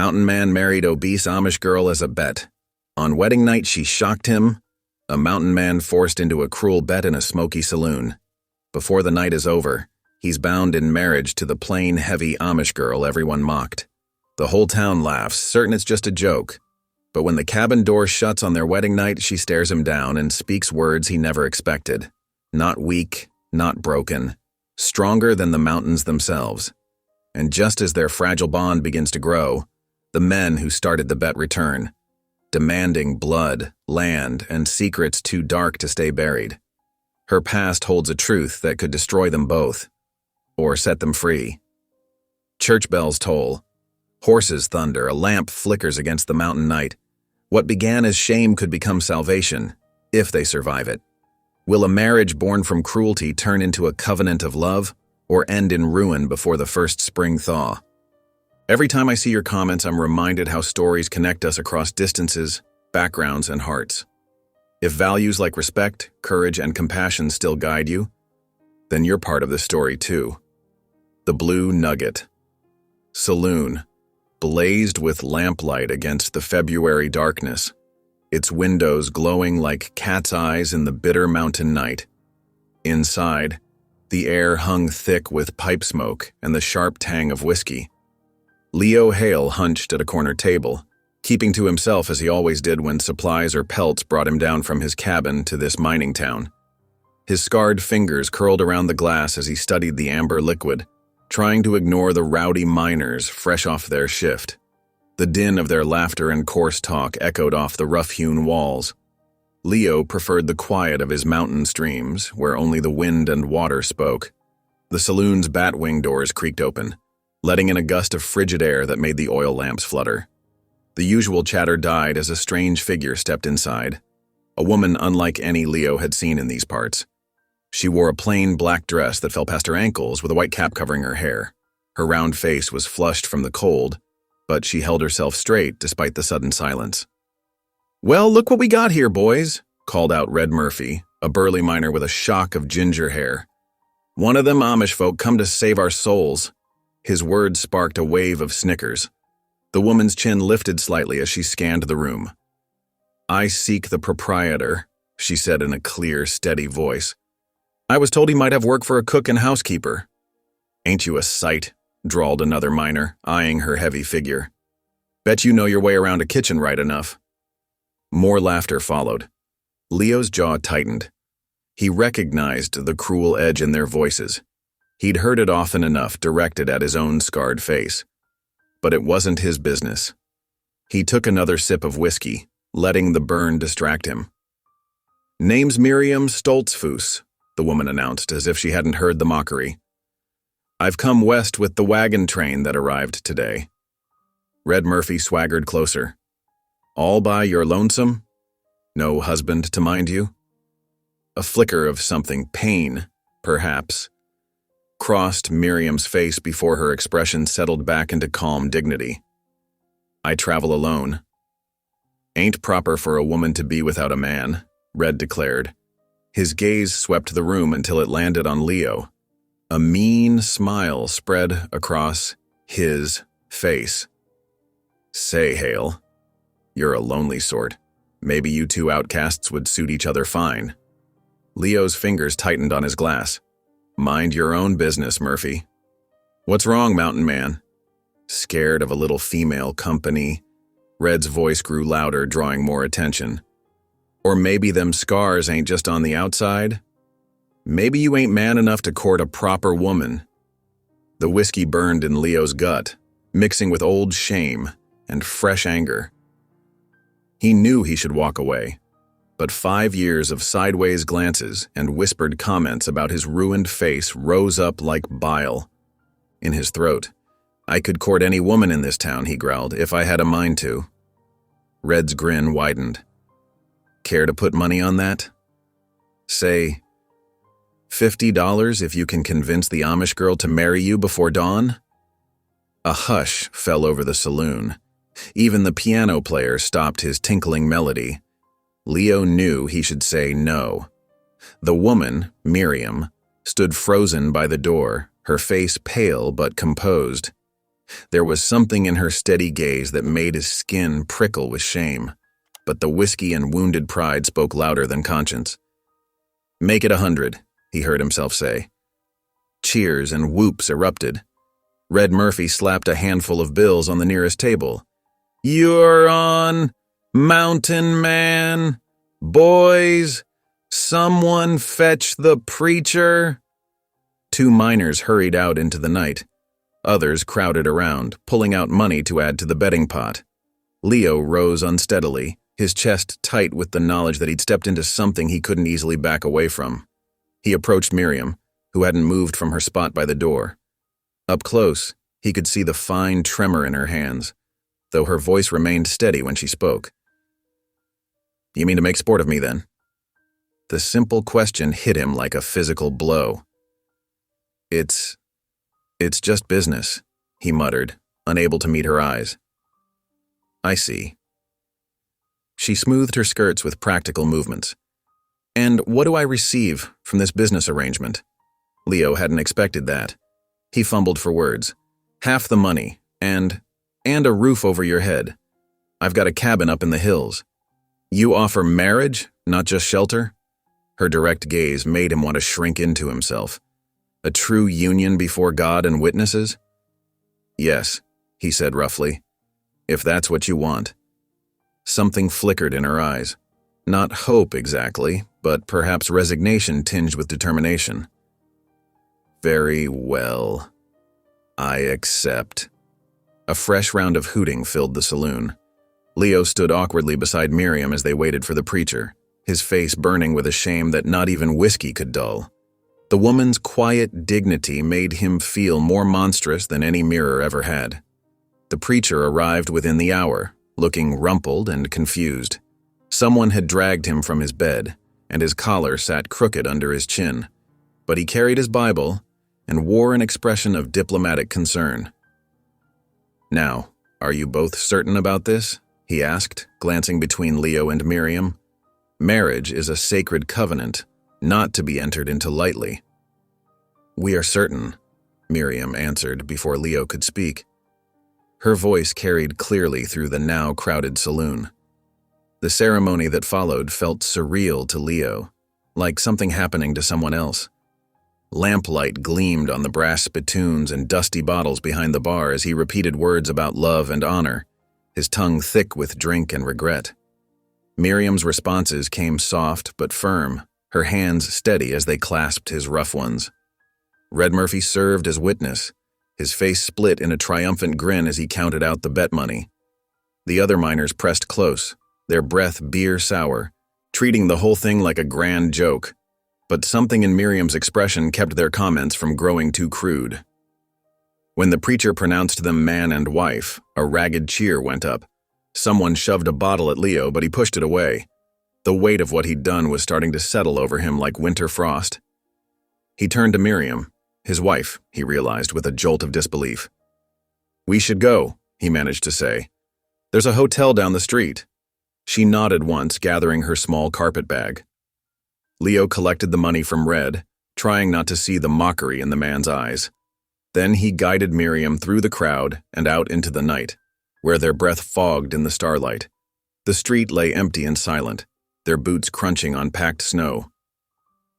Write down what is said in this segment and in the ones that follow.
Mountain Man married obese Amish girl as a bet. On wedding night, she shocked him. A mountain man forced into a cruel bet in a smoky saloon. Before the night is over, he's bound in marriage to the plain, heavy Amish girl everyone mocked. The whole town laughs, certain it's just a joke. But when the cabin door shuts on their wedding night, she stares him down and speaks words he never expected. Not weak, not broken. Stronger than the mountains themselves. And just as their fragile bond begins to grow, the men who started the bet return, demanding blood, land, and secrets too dark to stay buried. Her past holds a truth that could destroy them both, or set them free. Church bells toll. Horses thunder, a lamp flickers against the mountain night. What began as shame could become salvation, if they survive it. Will a marriage born from cruelty turn into a covenant of love, or end in ruin before the first spring thaw? Every time I see your comments, I'm reminded how stories connect us across distances, backgrounds, and hearts. If values like respect, courage, and compassion still guide you, then you're part of the story too. The Blue Nugget. Saloon. Blazed with lamplight against the February darkness, its windows glowing like cat's eyes in the bitter mountain night. Inside, the air hung thick with pipe smoke and the sharp tang of whiskey. Leo Hale hunched at a corner table, keeping to himself as he always did when supplies or pelts brought him down from his cabin to this mining town. His scarred fingers curled around the glass as he studied the amber liquid, trying to ignore the rowdy miners fresh off their shift. The din of their laughter and coarse talk echoed off the rough-hewn walls. Leo preferred the quiet of his mountain streams, where only the wind and water spoke. The saloon's bat-wing doors creaked open, letting in a gust of frigid air that made the oil lamps flutter. The usual chatter died as a strange figure stepped inside, a woman unlike any Leo had seen in these parts. She wore a plain black dress that fell past her ankles with a white cap covering her hair. Her round face was flushed from the cold, but she held herself straight despite the sudden silence. "Well, look what we got here, boys," called out Red Murphy, a burly miner with a shock of ginger hair. "One of them Amish folk come to save our souls." His words sparked a wave of snickers. The woman's chin lifted slightly as she scanned the room. "I seek the proprietor," she said in a clear, steady voice. "I was told he might have work for a cook and housekeeper." "Ain't you a sight?" drawled another miner, eyeing her heavy figure. "Bet you know your way around a kitchen right enough." More laughter followed. Leo's jaw tightened. He recognized the cruel edge in their voices. He'd heard it often enough directed at his own scarred face. But it wasn't his business. He took another sip of whiskey, letting the burn distract him. "Name's Miriam Stoltzfus," the woman announced, as if she hadn't heard the mockery. "I've come west with the wagon train that arrived today." Red Murphy swaggered closer. "All by your lonesome? No husband to mind you?" A flicker of something, pain, perhaps, crossed Miriam's face before her expression settled back into calm dignity. "I travel alone." "Ain't proper for a woman to be without a man," Red declared. His gaze swept the room until it landed on Leo. A mean smile spread across his face. "Say, Hale, you're a lonely sort. Maybe you two outcasts would suit each other fine." Leo's fingers tightened on his glass. "Mind your own business, Murphy." "What's wrong, Mountain Man?" Scared of a little female company, Red's voice grew louder, drawing more attention. "Or maybe them scars ain't just on the outside? Maybe you ain't man enough to court a proper woman." The whiskey burned in Leo's gut, mixing with old shame and fresh anger. He knew he should walk away, but 5 years of sideways glances and whispered comments about his ruined face rose up like bile in his throat. "I could court any woman in this town," he growled, "if I had a mind to." Red's grin widened. "Care to put money on that? Say, $50 if you can convince the Amish girl to marry you before dawn?" A hush fell over the saloon. Even the piano player stopped his tinkling melody. Leo knew he should say no. The woman, Miriam, stood frozen by the door, her face pale but composed. There was something in her steady gaze that made his skin prickle with shame, but the whiskey and wounded pride spoke louder than conscience. "Make it 100, he heard himself say. Cheers and whoops erupted. Red Murphy slapped a handful of bills on the nearest table. "You're on, Mountain Man! Boys, someone fetch the preacher!" 2 miners hurried out into the night. Others crowded around, pulling out money to add to the betting pot. Leo rose unsteadily, his chest tight with the knowledge that he'd stepped into something he couldn't easily back away from. He approached Miriam, who hadn't moved from her spot by the door. Up close, he could see the fine tremor in her hands, though her voice remained steady when she spoke. "You mean to make sport of me, then?" The simple question hit him like a physical blow. It's just business," he muttered, unable to meet her eyes. "I see." She smoothed her skirts with practical movements. "And what do I receive from this business arrangement?" Leo hadn't expected that. He fumbled for words. "Half the money, and a roof over your head. I've got a cabin up in the hills. You offer marriage, not just shelter?" Her direct gaze made him want to shrink into himself. A true union before God and witnesses? "Yes," he said roughly, "if that's what you want." Something flickered in her eyes. Not hope exactly, but perhaps resignation tinged with determination. "Very well. I accept." A fresh round of hooting filled the saloon. Leo stood awkwardly beside Miriam as they waited for the preacher, his face burning with a shame that not even whiskey could dull. The woman's quiet dignity made him feel more monstrous than any mirror ever had. The preacher arrived within the hour, looking rumpled and confused. Someone had dragged him from his bed, and his collar sat crooked under his chin. But he carried his Bible and wore an expression of diplomatic concern. "Now, are you both certain about this?" he asked, glancing between Leo and Miriam. "Marriage is a sacred covenant, not to be entered into lightly." "We are certain," Miriam answered before Leo could speak. Her voice carried clearly through the now crowded saloon. The ceremony that followed felt surreal to Leo, like something happening to someone else. Lamplight gleamed on the brass spittoons and dusty bottles behind the bar as he repeated words about love and honor, his tongue thick with drink and regret. Miriam's responses came soft but firm, her hands steady as they clasped his rough ones. Red Murphy served as witness, his face split in a triumphant grin as he counted out the bet money. The other miners pressed close, their breath beer sour, treating the whole thing like a grand joke. But something in Miriam's expression kept their comments from growing too crude. When the preacher pronounced them man and wife, a ragged cheer went up. Someone shoved a bottle at Leo, but he pushed it away. The weight of what he'd done was starting to settle over him like winter frost. He turned to Miriam, his wife, he realized with a jolt of disbelief. "We should go," he managed to say. "There's a hotel down the street." She nodded once, gathering her small carpet bag. Leo collected the money from Red, trying not to see the mockery in the man's eyes. Then he guided Miriam through the crowd and out into the night, where their breath fogged in the starlight. The street lay empty and silent, their boots crunching on packed snow.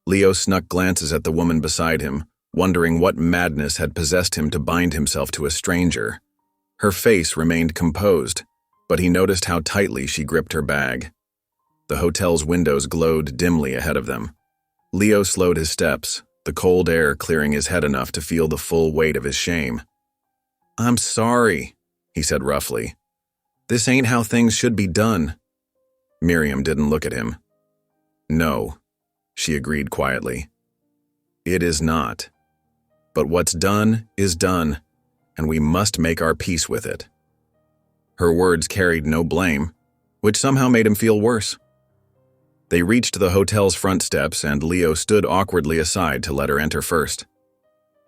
Leo snuck glances at the woman beside him, wondering what madness had possessed him to bind himself to a stranger. Her face remained composed, but he noticed how tightly she gripped her bag. The hotel's windows glowed dimly ahead of them. Leo slowed his steps, the cold air clearing his head enough to feel the full weight of his shame. "I'm sorry," he said roughly. "This ain't how things should be done." Miriam didn't look at him. "No," she agreed quietly. "It is not. But what's done is done, and we must make our peace with it." Her words carried no blame, which somehow made him feel worse. They reached the hotel's front steps, and Leo stood awkwardly aside to let her enter first.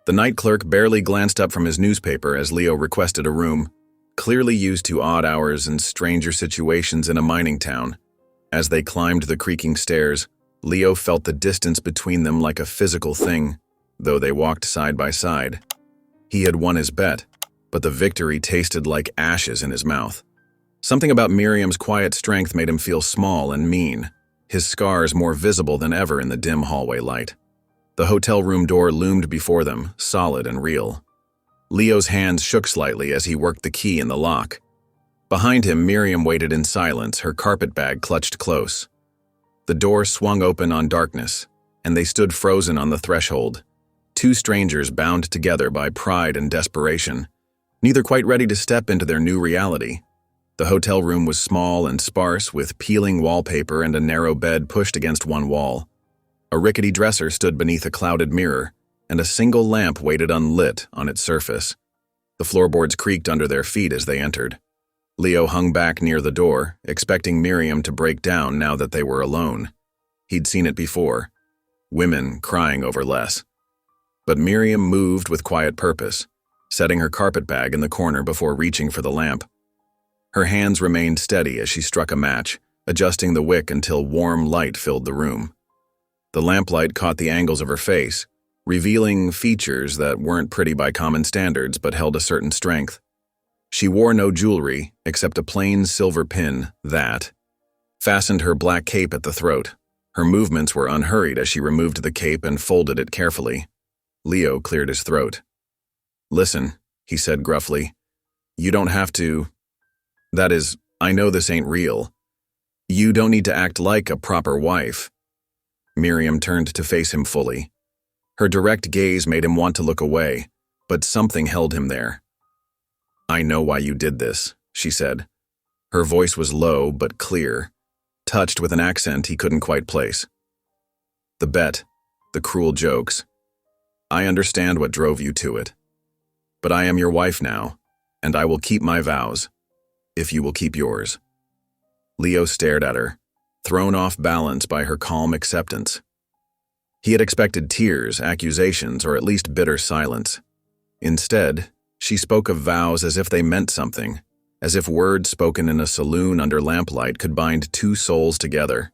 The night clerk barely glanced up from his newspaper as Leo requested a room, clearly used to odd hours and stranger situations in a mining town. As they climbed the creaking stairs, Leo felt the distance between them like a physical thing, though they walked side by side. He had won his bet, but the victory tasted like ashes in his mouth. Something about Miriam's quiet strength made him feel small and mean, his scars more visible than ever in the dim hallway light. The hotel room door loomed before them, solid and real. Leo's hands shook slightly as he worked the key in the lock. Behind him, Miriam waited in silence, her carpet bag clutched close. The door swung open on darkness, and they stood frozen on the threshold, two strangers bound together by pride and desperation, neither quite ready to step into their new reality. The hotel room was small and sparse, with peeling wallpaper and a narrow bed pushed against one wall. A rickety dresser stood beneath a clouded mirror, and a single lamp waited unlit on its surface. The floorboards creaked under their feet as they entered. Leo hung back near the door, expecting Miriam to break down now that they were alone. He'd seen it before, women crying over less. But Miriam moved with quiet purpose, setting her carpet bag in the corner before reaching for the lamp. Her hands remained steady as she struck a match, adjusting the wick until warm light filled the room. The lamplight caught the angles of her face, revealing features that weren't pretty by common standards but held a certain strength. She wore no jewelry except a plain silver pin that fastened her black cape at the throat. Her movements were unhurried as she removed the cape and folded it carefully. Leo cleared his throat. "Listen," he said gruffly. "You don't have to. That is, I know this ain't real. You don't need to act like a proper wife." Miriam turned to face him fully. Her direct gaze made him want to look away, but something held him there. "I know why you did this," she said. Her voice was low but clear, touched with an accent he couldn't quite place. "The bet, the cruel jokes. I understand what drove you to it. But I am your wife now, and I will keep my vows, if you will keep yours." Leo stared at her, thrown off balance by her calm acceptance. He had expected tears, accusations, or at least bitter silence. Instead, she spoke of vows as if they meant something, as if words spoken in a saloon under lamplight could bind two souls together.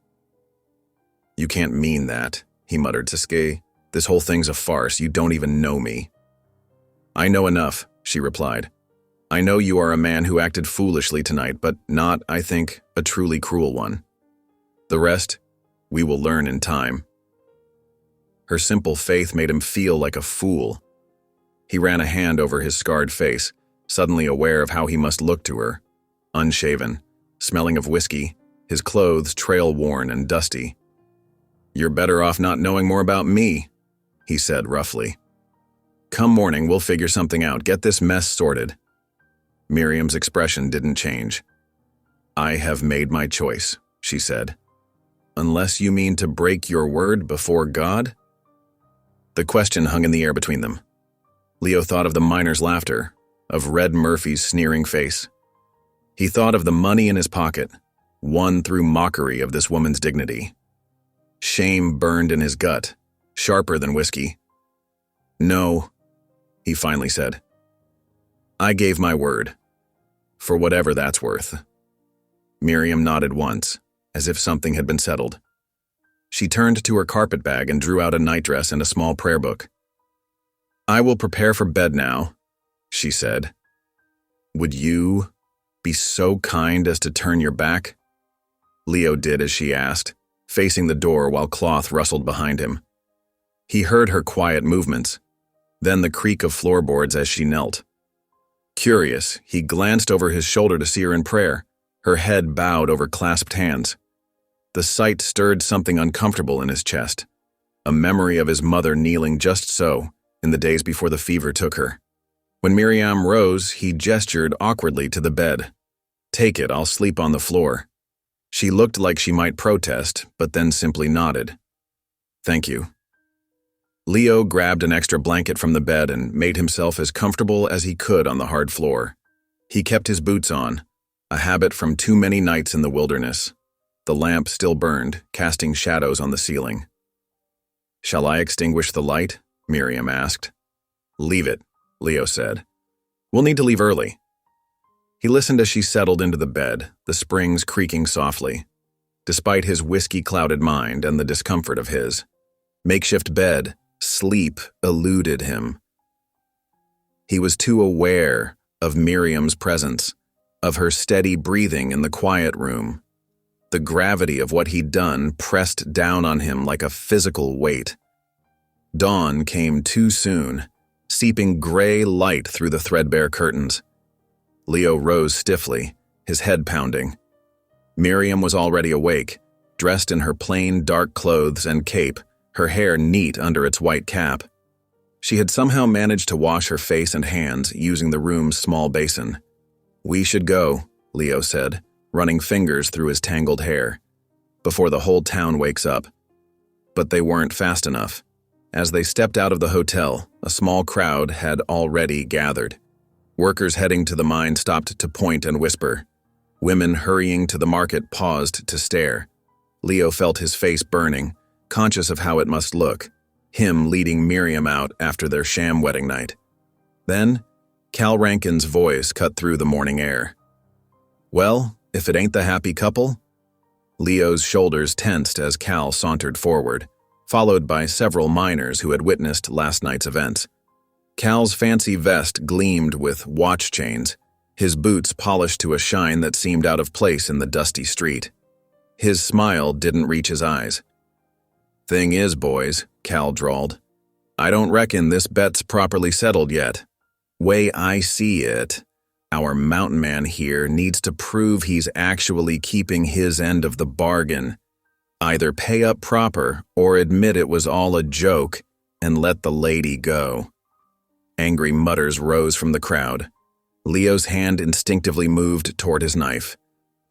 "You can't mean that," he muttered to Skye. "This whole thing's a farce. You don't even know me." "I know enough," she replied. "I know you are a man who acted foolishly tonight, but not, I think, a truly cruel one. The rest, we will learn in time." Her simple faith made him feel like a fool. He ran a hand over his scarred face, suddenly aware of how he must look to her. Unshaven, smelling of whiskey, his clothes trail-worn and dusty. "You're better off not knowing more about me," he said roughly. "Come morning, we'll figure something out. Get this mess sorted." Miriam's expression didn't change. "I have made my choice," she said. "Unless you mean to break your word before God?" The question hung in the air between them. Leo thought of the miner's laughter, of Red Murphy's sneering face. He thought of the money in his pocket, won through mockery of this woman's dignity. Shame burned in his gut, sharper than whiskey. "No," he finally said. "I gave my word, for whatever that's worth." Miriam nodded once, as if something had been settled. She turned to her carpet bag and drew out a nightdress and a small prayer book. "I will prepare for bed now," she said. "Would you be so kind as to turn your back?" Leo did as she asked, facing the door while cloth rustled behind him. He heard her quiet movements, then the creak of floorboards as she knelt. Curious, he glanced over his shoulder to see her in prayer, her head bowed over clasped hands. The sight stirred something uncomfortable in his chest, a memory of his mother kneeling just so, in the days before the fever took her. When Miriam rose, he gestured awkwardly to the bed. "Take it, I'll sleep on the floor." She looked like she might protest, but then simply nodded. "Thank you." Leo grabbed an extra blanket from the bed and made himself as comfortable as he could on the hard floor. He kept his boots on, a habit from too many nights in the wilderness. The lamp still burned, casting shadows on the ceiling. "Shall I extinguish the light?" Miriam asked. "Leave it," Leo said. "We'll need to leave early." He listened as she settled into the bed, the springs creaking softly. Despite his whiskey-clouded mind and the discomfort of his makeshift bed, sleep eluded him. He was too aware of Miriam's presence, of her steady breathing in the quiet room. The gravity of what he'd done pressed down on him like a physical weight. Dawn came too soon, seeping gray light through the threadbare curtains. Leo rose stiffly, his head pounding. Miriam was already awake, dressed in her plain dark clothes and cape, her hair neat under its white cap. She had somehow managed to wash her face and hands using the room's small basin. "We should go," Leo said, running fingers through his tangled hair, "before the whole town wakes up." But they weren't fast enough. As they stepped out of the hotel, a small crowd had already gathered. Workers heading to the mine stopped to point and whisper. Women hurrying to the market paused to stare. Leo felt his face burning, conscious of how it must look, him leading Miriam out after their sham wedding night. Then, Cal Rankin's voice cut through the morning air. "Well, if it ain't the happy couple?" Leo's shoulders tensed as Cal sauntered forward, followed by several miners who had witnessed last night's events. Cal's fancy vest gleamed with watch chains, his boots polished to a shine that seemed out of place in the dusty street. His smile didn't reach his eyes. "Thing is, boys," Cal drawled, "I don't reckon this bet's properly settled yet. Way I see it, our mountain man here needs to prove he's actually keeping his end of the bargain. Either pay up proper or admit it was all a joke and let the lady go." Angry mutters rose from the crowd. Leo's hand instinctively moved toward his knife,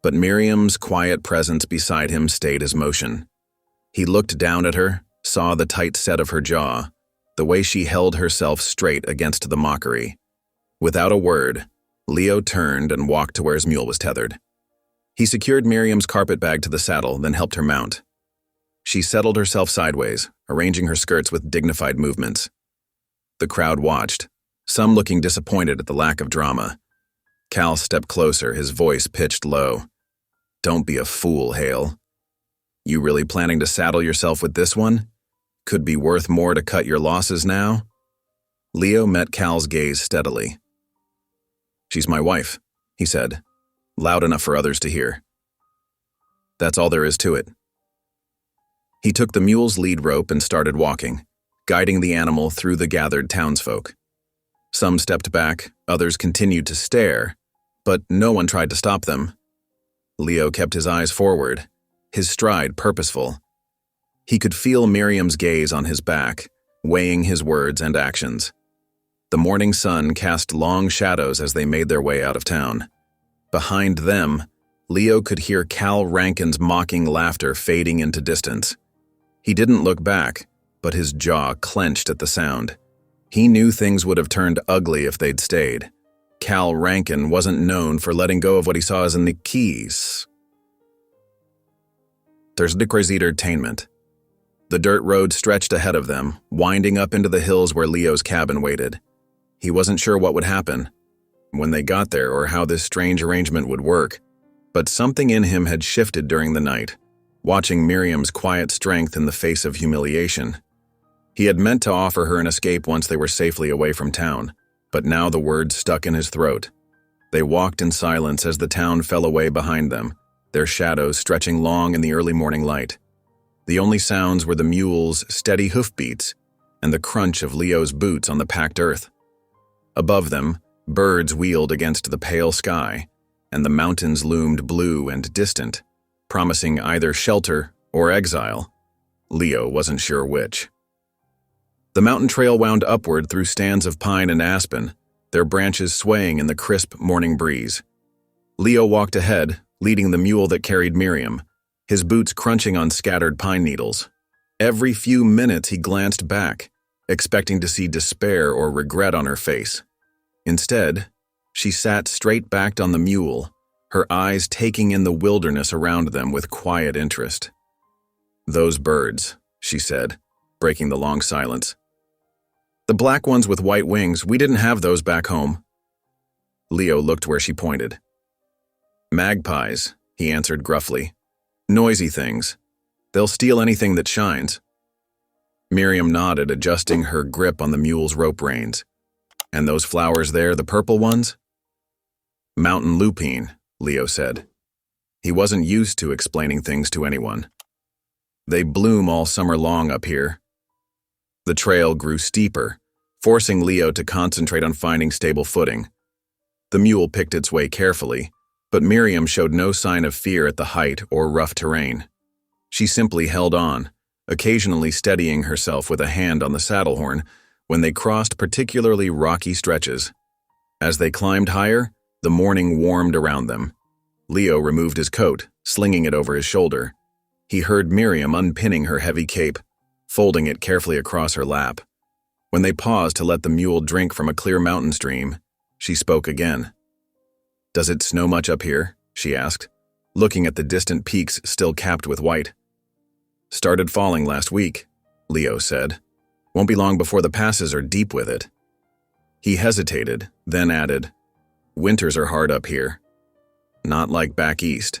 but Miriam's quiet presence beside him stayed his motion. He looked down at her, saw the tight set of her jaw, the way she held herself straight against the mockery. Without a word, Leo turned and walked to where his mule was tethered. He secured Miriam's carpet bag to the saddle, then helped her mount. She settled herself sideways, arranging her skirts with dignified movements. The crowd watched, some looking disappointed at the lack of drama. Cal stepped closer, his voice pitched low. "Don't be a fool, Hale. You really planning to saddle yourself with this one? Could be worth more to cut your losses now?" Leo met Cal's gaze steadily. "She's my wife," he said, loud enough for others to hear. "That's all there is to it." He took the mule's lead rope and started walking, guiding the animal through the gathered townsfolk. Some stepped back, others continued to stare, but no one tried to stop them. Leo kept his eyes forward, his stride purposeful. He could feel Miriam's gaze on his back, weighing his words and actions. The morning sun cast long shadows as they made their way out of town. Behind them, Leo could hear Cal Rankin's mocking laughter fading into distance. He didn't look back, but his jaw clenched at the sound. He knew things would have turned ugly if they'd stayed. Cal Rankin wasn't known for letting go of what he saw as in the keys. There's the entertainment. The dirt road stretched ahead of them, winding up into the hills where Leo's cabin waited. He wasn't sure what would happen when they got there or how this strange arrangement would work, but something in him had shifted during the night, watching Miriam's quiet strength in the face of humiliation. He had meant to offer her an escape once they were safely away from town, but now the words stuck in his throat. They walked in silence as the town fell away behind them, their shadows stretching long in the early morning light. The only sounds were the mule's steady hoofbeats and the crunch of Leo's boots on the packed earth. Above them, birds wheeled against the pale sky, and the mountains loomed blue and distant, promising either shelter or exile. Leo wasn't sure which. The mountain trail wound upward through stands of pine and aspen, their branches swaying in the crisp morning breeze. Leo walked ahead, leading the mule that carried Miriam, his boots crunching on scattered pine needles. Every few minutes he glanced back, expecting to see despair or regret on her face. Instead, she sat straight-backed on the mule, her eyes taking in the wilderness around them with quiet interest. "Those birds," she said, breaking the long silence. "The black ones with white wings, we didn't have those back home." Leo looked where she pointed. "Magpies," he answered gruffly. "Noisy things. They'll steal anything that shines." Miriam nodded, adjusting her grip on the mule's rope reins. "And those flowers there, the purple ones? Mountain lupine, Leo said. He wasn't used to explaining things to anyone. They bloom all summer long up here. The trail grew steeper, forcing Leo to concentrate on finding stable footing. The mule picked its way carefully, but Miriam showed no sign of fear at the height or rough terrain. She simply held on, occasionally steadying herself with a hand on the saddle horn when they crossed particularly rocky stretches. As they climbed higher, the morning warmed around them. Leo removed his coat, slinging it over his shoulder. He heard Miriam unpinning her heavy cape, folding it carefully across her lap. When they paused to let the mule drink from a clear mountain stream, she spoke again. "Does it snow much up here?" she asked, looking at the distant peaks still capped with white. "Started falling last week," Leo said. "Won't be long before the passes are deep with it." He hesitated, then added, "Winters are hard up here. Not like back east."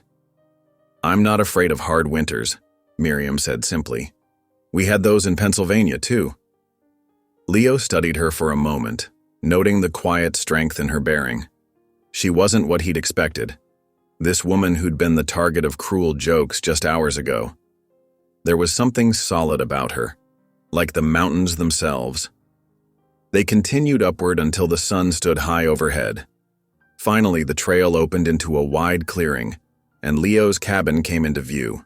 "I'm not afraid of hard winters," Miriam said simply. "We had those in Pennsylvania, too." Leo studied her for a moment, noting the quiet strength in her bearing. She wasn't what he'd expected, this woman who'd been the target of cruel jokes just hours ago. There was something solid about her, like the mountains themselves. They continued upward until the sun stood high overhead. Finally, the trail opened into a wide clearing, and Leo's cabin came into view.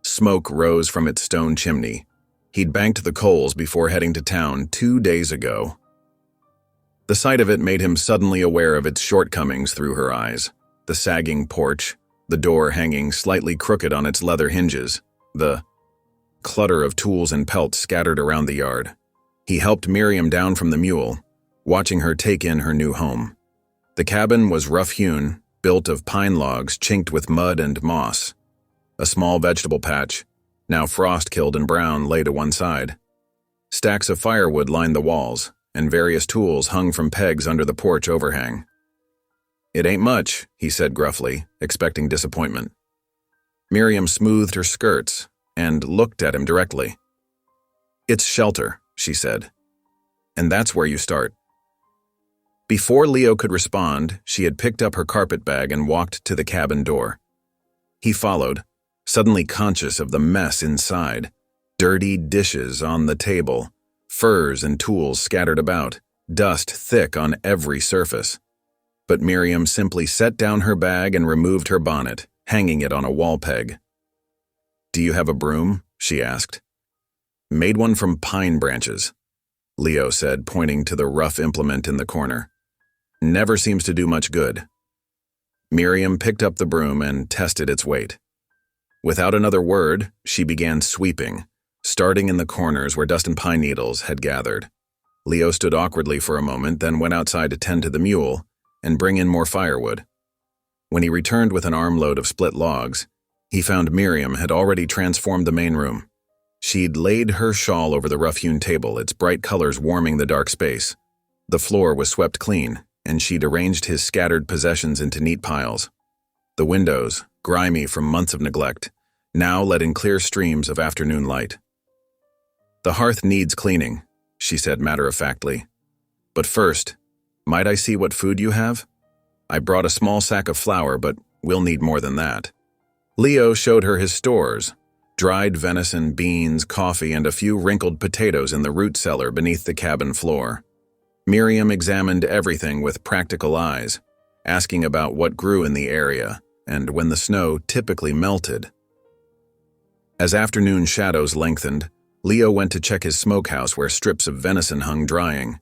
Smoke rose from its stone chimney. He'd banked the coals before heading to town 2 days ago. The sight of it made him suddenly aware of its shortcomings through her eyes. The sagging porch, the door hanging slightly crooked on its leather hinges, the clutter of tools and pelts scattered around the yard. He helped Miriam down from the mule, watching her take in her new home. The cabin was rough-hewn, built of pine logs chinked with mud and moss. A small vegetable patch, now frost-killed and brown, lay to one side. Stacks of firewood lined the walls, and various tools hung from pegs under the porch overhang. "It ain't much," he said gruffly, expecting disappointment. Miriam smoothed her skirts and looked at him directly. "It's shelter," she said. "And that's where you start." Before Leo could respond, she had picked up her carpet bag and walked to the cabin door. He followed, suddenly conscious of the mess inside. Dirty dishes on the table, furs and tools scattered about, dust thick on every surface. But Miriam simply set down her bag and removed her bonnet, hanging it on a wall peg. "Do you have a broom?" she asked. "Made one from pine branches," Leo said, pointing to the rough implement in the corner. "Never seems to do much good." Miriam picked up the broom and tested its weight. Without another word, she began sweeping, starting in the corners where dust and pine needles had gathered. Leo stood awkwardly for a moment, then went outside to tend to the mule and bring in more firewood. When he returned with an armload of split logs, he found Miriam had already transformed the main room. She'd laid her shawl over the rough-hewn table, its bright colors warming the dark space. The floor was swept clean, and she'd arranged his scattered possessions into neat piles. The windows, grimy from months of neglect, now let in clear streams of afternoon light. "The hearth needs cleaning," she said matter-of-factly. "But first, might I see what food you have? I brought a small sack of flour, but we'll need more than that." Leo showed her his stores: dried venison, beans, coffee, and a few wrinkled potatoes in the root cellar beneath the cabin floor. Miriam examined everything with practical eyes, asking about what grew in the area and when the snow typically melted. As afternoon shadows lengthened, Leo went to check his smokehouse where strips of venison hung drying.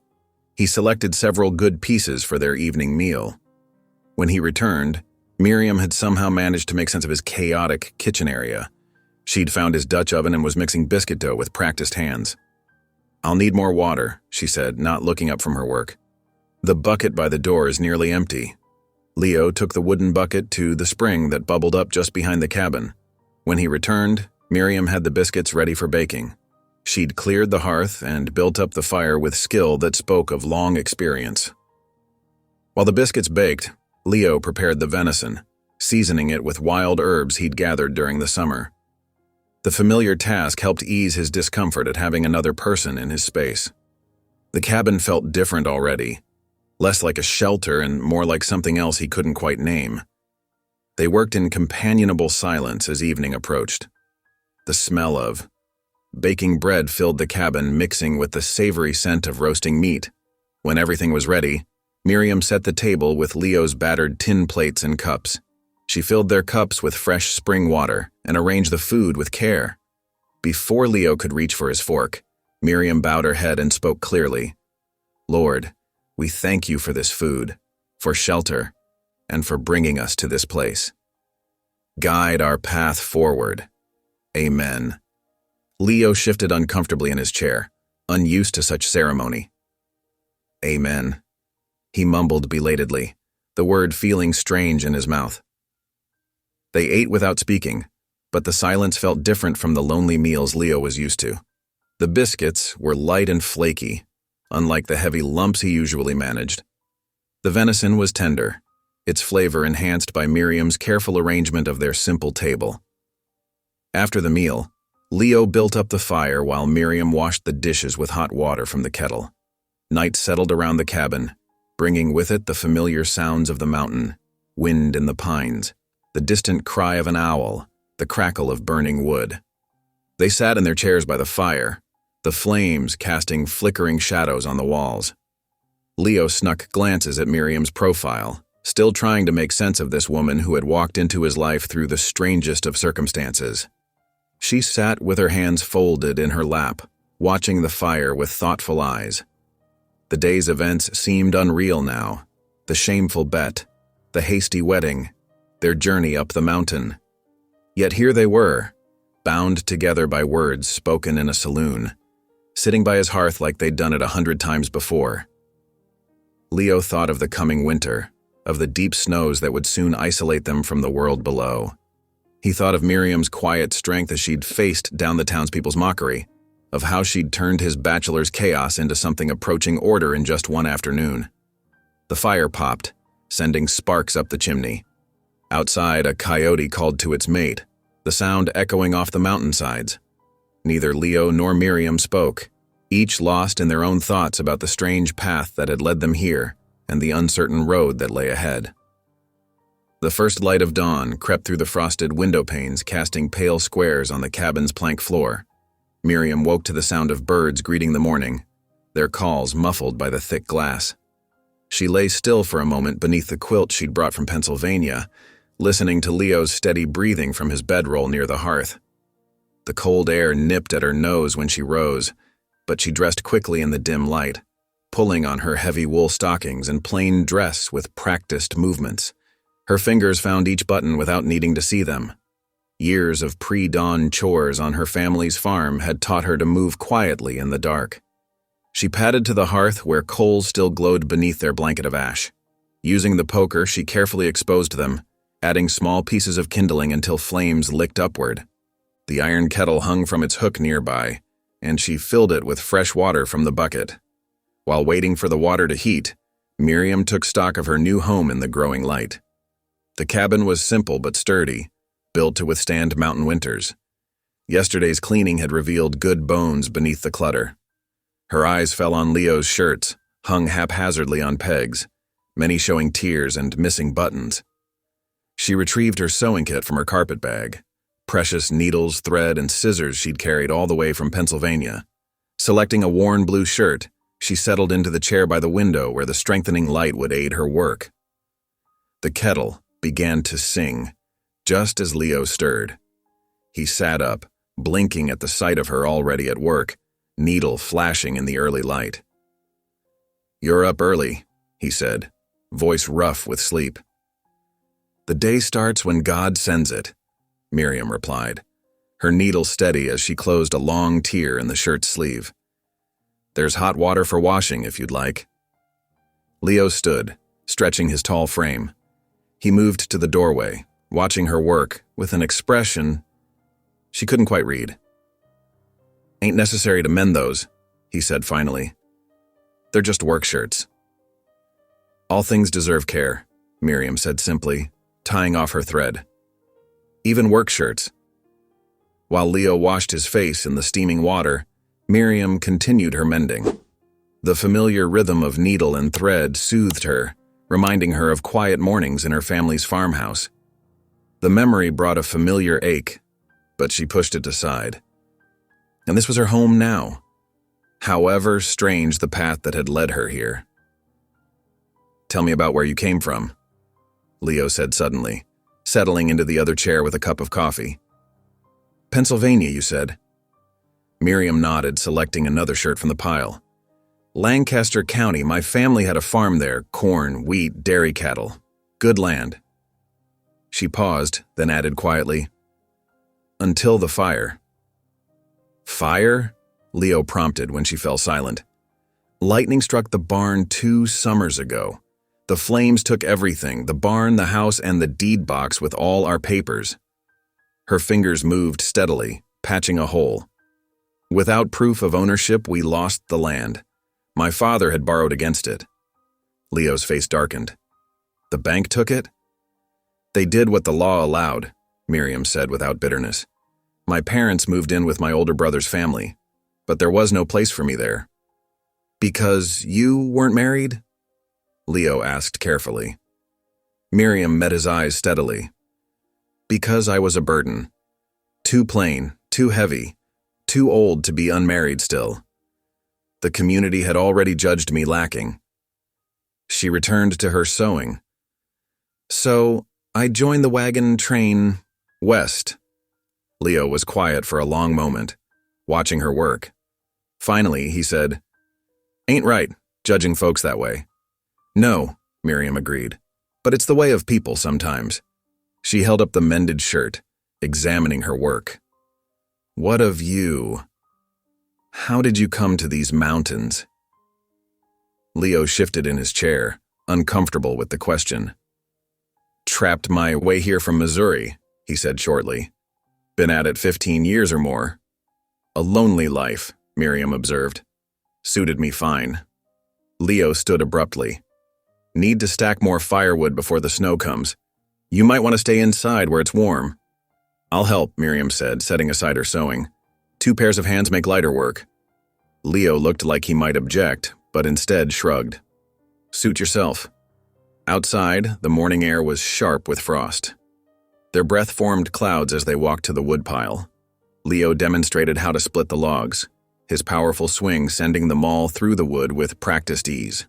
He selected several good pieces for their evening meal. When he returned, Miriam had somehow managed to make sense of his chaotic kitchen area. She'd found his Dutch oven and was mixing biscuit dough with practiced hands. "I'll need more water," she said, not looking up from her work. "The bucket by the door is nearly empty." Leo took the wooden bucket to the spring that bubbled up just behind the cabin. When he returned, Miriam had the biscuits ready for baking. She'd cleared the hearth and built up the fire with skill that spoke of long experience. While the biscuits baked, Leo prepared the venison, seasoning it with wild herbs he'd gathered during the summer. The familiar task helped ease his discomfort at having another person in his space. The cabin felt different already, less like a shelter and more like something else he couldn't quite name. They worked in companionable silence as evening approached. The smell of baking bread filled the cabin, mixing with the savory scent of roasting meat. When everything was ready, Miriam set the table with Leo's battered tin plates and cups. She filled their cups with fresh spring water and arranged the food with care. Before Leo could reach for his fork, Miriam bowed her head and spoke clearly. "Lord, we thank you for this food, for shelter, and for bringing us to this place. Guide our path forward. Amen." Leo shifted uncomfortably in his chair, unused to such ceremony. "Amen," he mumbled belatedly, the word feeling strange in his mouth. They ate without speaking, but the silence felt different from the lonely meals Leo was used to. The biscuits were light and flaky, unlike the heavy lumps he usually managed. The venison was tender, its flavor enhanced by Miriam's careful arrangement of their simple table. After the meal, Leo built up the fire while Miriam washed the dishes with hot water from the kettle. Night settled around the cabin, bringing with it the familiar sounds of the mountain, wind in the pines, the distant cry of an owl, the crackle of burning wood. They sat in their chairs by the fire, the flames casting flickering shadows on the walls. Leo snuck glances at Miriam's profile, still trying to make sense of this woman who had walked into his life through the strangest of circumstances. She sat with her hands folded in her lap, watching the fire with thoughtful eyes. The day's events seemed unreal now. The shameful bet, the hasty wedding, their journey up the mountain. Yet here they were, bound together by words spoken in a saloon, sitting by his hearth like they'd done it 100 times before. Leo thought of the coming winter, of the deep snows that would soon isolate them from the world below. He thought of Miriam's quiet strength as she'd faced down the townspeople's mockery, of how she'd turned his bachelor's chaos into something approaching order in just one afternoon. The fire popped, sending sparks up the chimney. Outside, a coyote called to its mate, the sound echoing off the mountainsides. Neither Leo nor Miriam spoke, each lost in their own thoughts about the strange path that had led them here and the uncertain road that lay ahead. The first light of dawn crept through the frosted window panes, casting pale squares on the cabin's plank floor. Miriam woke to the sound of birds greeting the morning, their calls muffled by the thick glass. She lay still for a moment beneath the quilt she'd brought from Pennsylvania, listening to Leo's steady breathing from his bedroll near the hearth. The cold air nipped at her nose when she rose, but she dressed quickly in the dim light, pulling on her heavy wool stockings and plain dress with practiced movements. Her fingers found each button without needing to see them. Years of pre-dawn chores on her family's farm had taught her to move quietly in the dark. She padded to the hearth where coals still glowed beneath their blanket of ash. Using the poker, she carefully exposed them, adding small pieces of kindling until flames licked upward. The iron kettle hung from its hook nearby, and she filled it with fresh water from the bucket. While waiting for the water to heat, Miriam took stock of her new home in the growing light. The cabin was simple but sturdy, built to withstand mountain winters. Yesterday's cleaning had revealed good bones beneath the clutter. Her eyes fell on Leo's shirts, hung haphazardly on pegs, many showing tears and missing buttons. She retrieved her sewing kit from her carpet bag, precious needles, thread, and scissors she'd carried all the way from Pennsylvania. Selecting a worn blue shirt, she settled into the chair by the window where the strengthening light would aid her work. The kettle began to sing, just as Leo stirred. He sat up, blinking at the sight of her already at work, needle flashing in the early light. "You're up early," he said, voice rough with sleep. "The day starts when God sends it," Miriam replied, her needle steady as she closed a long tear in the shirt's sleeve. "There's hot water for washing if you'd like." Leo stood, stretching his tall frame. He moved to the doorway, watching her work with an expression she couldn't quite read. "Ain't necessary to mend those," he said finally. "They're just work shirts." "All things deserve care," Miriam said simply, tying off her thread. "Even work shirts." While Leo washed his face in the steaming water, Miriam continued her mending. The familiar rhythm of needle and thread soothed her, reminding her of quiet mornings in her family's farmhouse. The memory brought a familiar ache, but she pushed it aside. And this was her home now, however strange the path that had led her here. "Tell me about where you came from," Leo said suddenly, settling into the other chair with a cup of coffee. "Pennsylvania, you said?" Miriam nodded, selecting another shirt from the pile. "Lancaster County. My family had a farm there, corn, wheat, dairy cattle. Good land." She paused, then added quietly, "Until the fire." "Fire?" Leo prompted when she fell silent. "Lightning struck the barn 2 summers ago. The flames took everything, the barn, the house, and the deed box with all our papers." Her fingers moved steadily, patching a hole. "Without proof of ownership, we lost the land. My father had borrowed against it." Leo's face darkened. "The bank took it?" "They did what the law allowed," Miriam said without bitterness. "My parents moved in with my older brother's family, but there was no place for me there." "Because you weren't married?" Leo asked carefully. Miriam met his eyes steadily. "Because I was a burden. Too plain, too heavy, too old to be unmarried still. The community had already judged me lacking." She returned to her sewing. "So, I joined the wagon train west." Leo was quiet for a long moment, watching her work. Finally, he said, "Ain't right, judging folks that way." "No," Miriam agreed, "but it's the way of people sometimes." She held up the mended shirt, examining her work. "What of you? How did you come to these mountains?" Leo shifted in his chair, uncomfortable with the question. "Trapped my way here from Missouri," he said shortly. "Been at it 15 years or more. A lonely life," Miriam observed. "Suited me fine." Leo stood abruptly. "Need to stack more firewood before the snow comes. You might want to stay inside where it's warm." "I'll help," Miriam said, setting aside her sewing. 2 pairs of hands make lighter work." Leo looked like he might object, but instead shrugged. "Suit yourself." Outside, the morning air was sharp with frost. Their breath formed clouds as they walked to the woodpile. Leo demonstrated how to split the logs, his powerful swing sending the maul through the wood with practiced ease.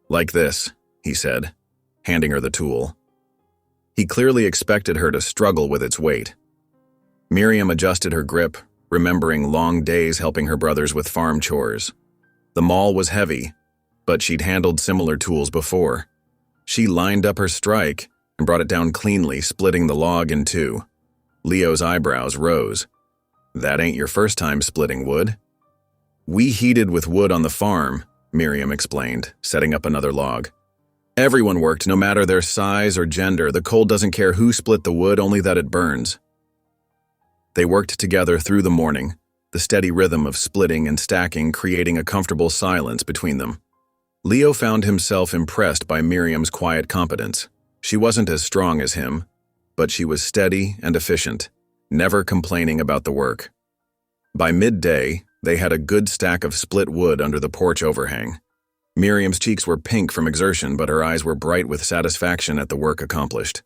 "Like this," he said, handing her the tool. He clearly expected her to struggle with its weight. Miriam adjusted her grip, remembering long days helping her brothers with farm chores. The maul was heavy, but she'd handled similar tools before. She lined up her strike and brought it down cleanly, splitting the log in 2. Leo's eyebrows rose. "That ain't your first time splitting wood." "We heated with wood on the farm," Miriam explained, setting up another log. "Everyone worked, no matter their size or gender. The cold doesn't care who split the wood, only that it burns." They worked together through the morning, the steady rhythm of splitting and stacking creating a comfortable silence between them. Leo found himself impressed by Miriam's quiet competence. She wasn't as strong as him, but she was steady and efficient, never complaining about the work. By midday, they had a good stack of split wood under the porch overhang. Miriam's cheeks were pink from exertion, but her eyes were bright with satisfaction at the work accomplished.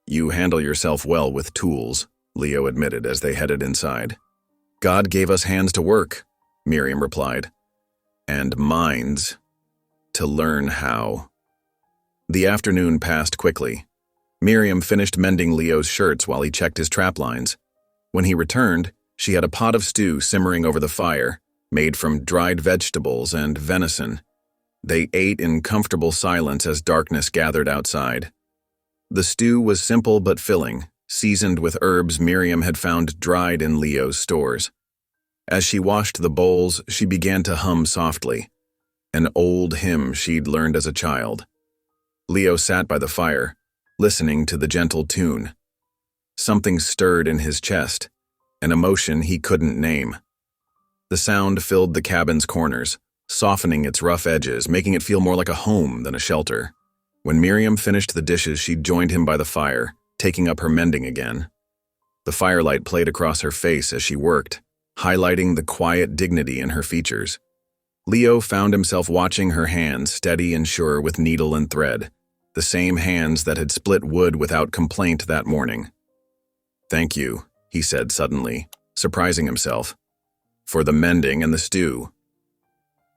"You handle yourself well with tools," Leo admitted as they headed inside. "God gave us hands to work," Miriam replied. "And minds to learn how." The afternoon passed quickly. Miriam finished mending Leo's shirts while he checked his trap lines. When he returned, she had a pot of stew simmering over the fire, made from dried vegetables and venison. They ate in comfortable silence as darkness gathered outside. The stew was simple but filling, seasoned with herbs Miriam had found dried in Leo's stores. As she washed the bowls, she began to hum softly, an old hymn she'd learned as a child. Leo sat by the fire, listening to the gentle tune. Something stirred in his chest, an emotion he couldn't name. The sound filled the cabin's corners, softening its rough edges, making it feel more like a home than a shelter. When Miriam finished the dishes, she joined him by the fire, taking up her mending again. The firelight played across her face as she worked, highlighting the quiet dignity in her features. Leo found himself watching her hands, steady and sure with needle and thread, the same hands that had split wood without complaint that morning. "Thank you," he said suddenly, surprising himself, "for the mending and the stew."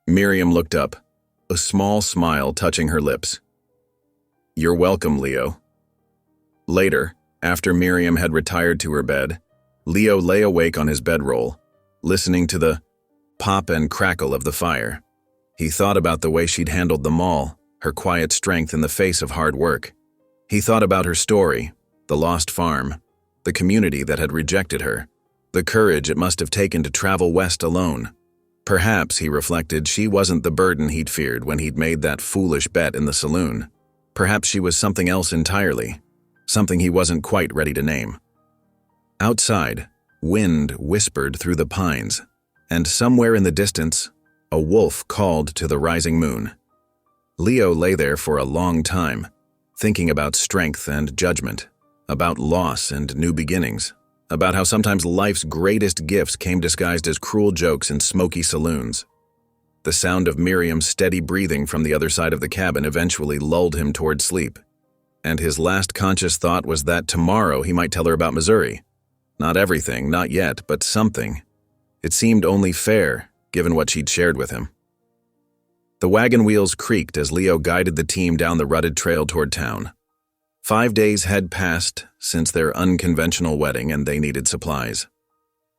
Miriam looked up, a small smile touching her lips. "You're welcome, Leo." Later, after Miriam had retired to her bed, Leo lay awake on his bedroll, listening to the pop and crackle of the fire. He thought about the way she'd handled them all, her quiet strength in the face of hard work. He thought about her story, the lost farm, the community that had rejected her, the courage it must have taken to travel west alone. Perhaps, he reflected, she wasn't the burden he'd feared when he'd made that foolish bet in the saloon. Perhaps she was something else entirely, something he wasn't quite ready to name. Outside, wind whispered through the pines, and somewhere in the distance, a wolf called to the rising moon. Leo lay there for a long time, thinking about strength and judgment, about loss and new beginnings, about how sometimes life's greatest gifts came disguised as cruel jokes in smoky saloons. The sound of Miriam's steady breathing from the other side of the cabin eventually lulled him toward sleep, and his last conscious thought was that tomorrow he might tell her about Missouri. Not everything, not yet, but something. It seemed only fair, given what she'd shared with him. The wagon wheels creaked as Leo guided the team down the rutted trail toward town. 5 days had passed since their unconventional wedding, and they needed supplies.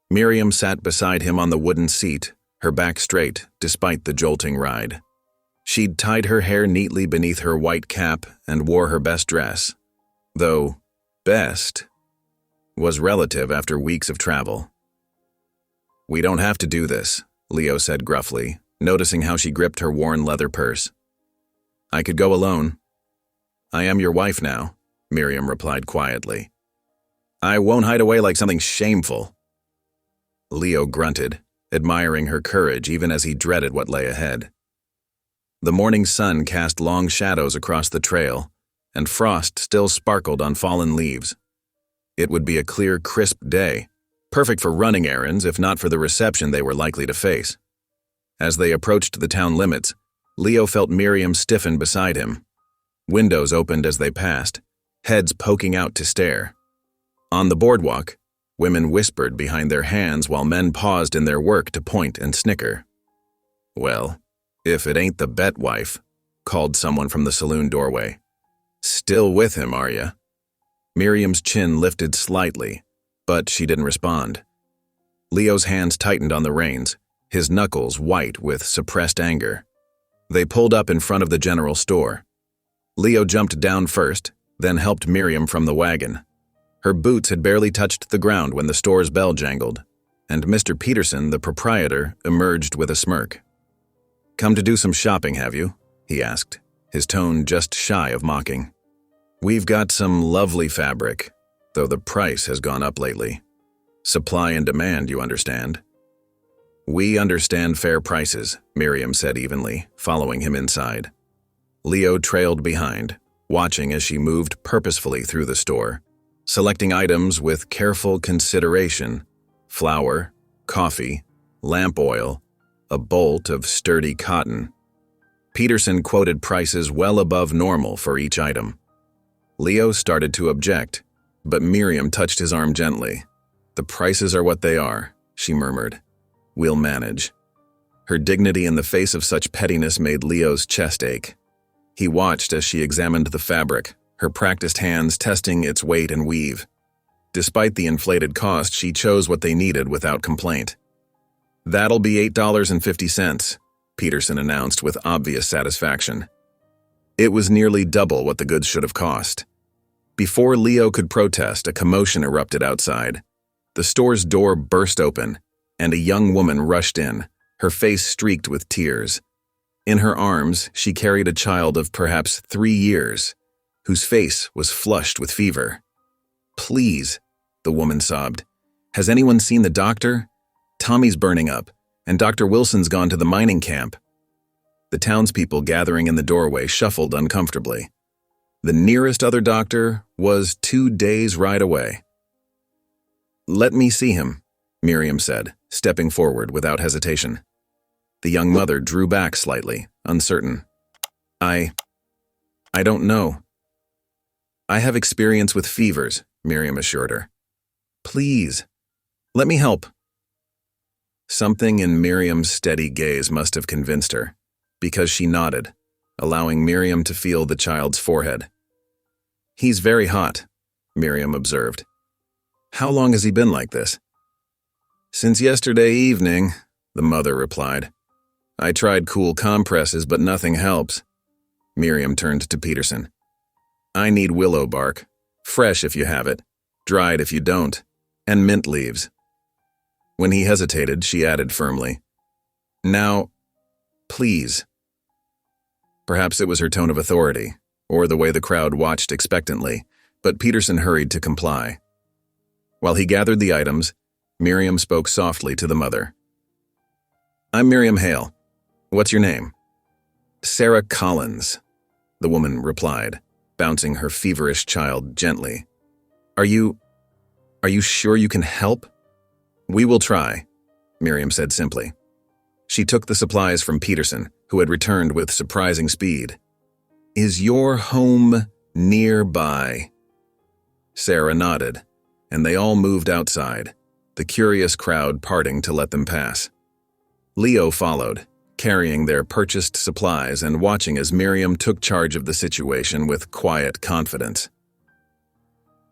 Miriam sat beside him on the wooden seat, her back straight, despite the jolting ride. She'd tied her hair neatly beneath her white cap and wore her best dress, though best was relative after weeks of travel. "We don't have to do this," Leo said gruffly, noticing how she gripped her worn leather purse. "I could go alone." "I am your wife now," Miriam replied quietly. "I won't hide away like something shameful." Leo grunted, admiring her courage even as he dreaded what lay ahead. The morning sun cast long shadows across the trail, and frost still sparkled on fallen leaves. It would be a clear, crisp day, perfect for running errands if not for the reception they were likely to face. As they approached the town limits, Leo felt Miriam stiffen beside him. Windows opened as they passed, heads poking out to stare. On the boardwalk, women whispered behind their hands while men paused in their work to point and snicker. "Well, if it ain't the bet wife," called someone from the saloon doorway. "Still with him, are ya?" Miriam's chin lifted slightly, but she didn't respond. Leo's hands tightened on the reins, his knuckles white with suppressed anger. They pulled up in front of the general store. Leo jumped down first, then helped Miriam from the wagon. Her boots had barely touched the ground when the store's bell jangled, and Mr. Peterson, the proprietor, emerged with a smirk. "Come to do some shopping, have you?" he asked, his tone just shy of mocking. "We've got some lovely fabric, though the price has gone up lately. Supply and demand, you understand." "We understand fair prices," Miriam said evenly, following him inside. Leo trailed behind, watching as she moved purposefully through the store, selecting items with careful consideration: flour, coffee, lamp oil, a bolt of sturdy cotton. Peterson quoted prices well above normal for each item. Leo started to object, but Miriam touched his arm gently. "The prices are what they are," she murmured. "We'll manage." Her dignity in the face of such pettiness made Leo's chest ache. He watched as she examined the fabric, her practiced hands testing its weight and weave. Despite the inflated cost, she chose what they needed without complaint. "That'll be $8.50, Peterson announced with obvious satisfaction. It was nearly double what the goods should have cost. Before Leo could protest, a commotion erupted outside. The store's door burst open, and a young woman rushed in, her face streaked with tears. In her arms, she carried a child of perhaps 3 years, whose face was flushed with fever. "Please," the woman sobbed. "Has anyone seen the doctor? Tommy's burning up, and Dr. Wilson's gone to the mining camp." The townspeople gathering in the doorway shuffled uncomfortably. The nearest other doctor was 2 days' ride away. "Let me see him," Miriam said, stepping forward without hesitation. The young mother drew back slightly, uncertain. I don't know. I have experience with fevers, Miriam assured her. Please, let me help. Something in Miriam's steady gaze must have convinced her, because she nodded, allowing Miriam to feel the child's forehead. He's very hot, Miriam observed. How long has he been like this? Since yesterday evening, the mother replied. I tried cool compresses, but nothing helps. Miriam turned to Peterson. I need willow bark, fresh if you have it, dried if you don't, and mint leaves. When he hesitated, she added firmly, Now, please. Perhaps it was her tone of authority, or the way the crowd watched expectantly, but Peterson hurried to comply. While he gathered the items, Miriam spoke softly to the mother. I'm Miriam Hale. What's your name? Sarah Collins, the woman replied, bouncing her feverish child gently. Are you sure you can help? We will try, Miriam said simply. She took the supplies from Peterson, who had returned with surprising speed. Is your home nearby? Sarah nodded, and they all moved outside, the curious crowd parting to let them pass. Leo followed, carrying their purchased supplies and watching as Miriam took charge of the situation with quiet confidence.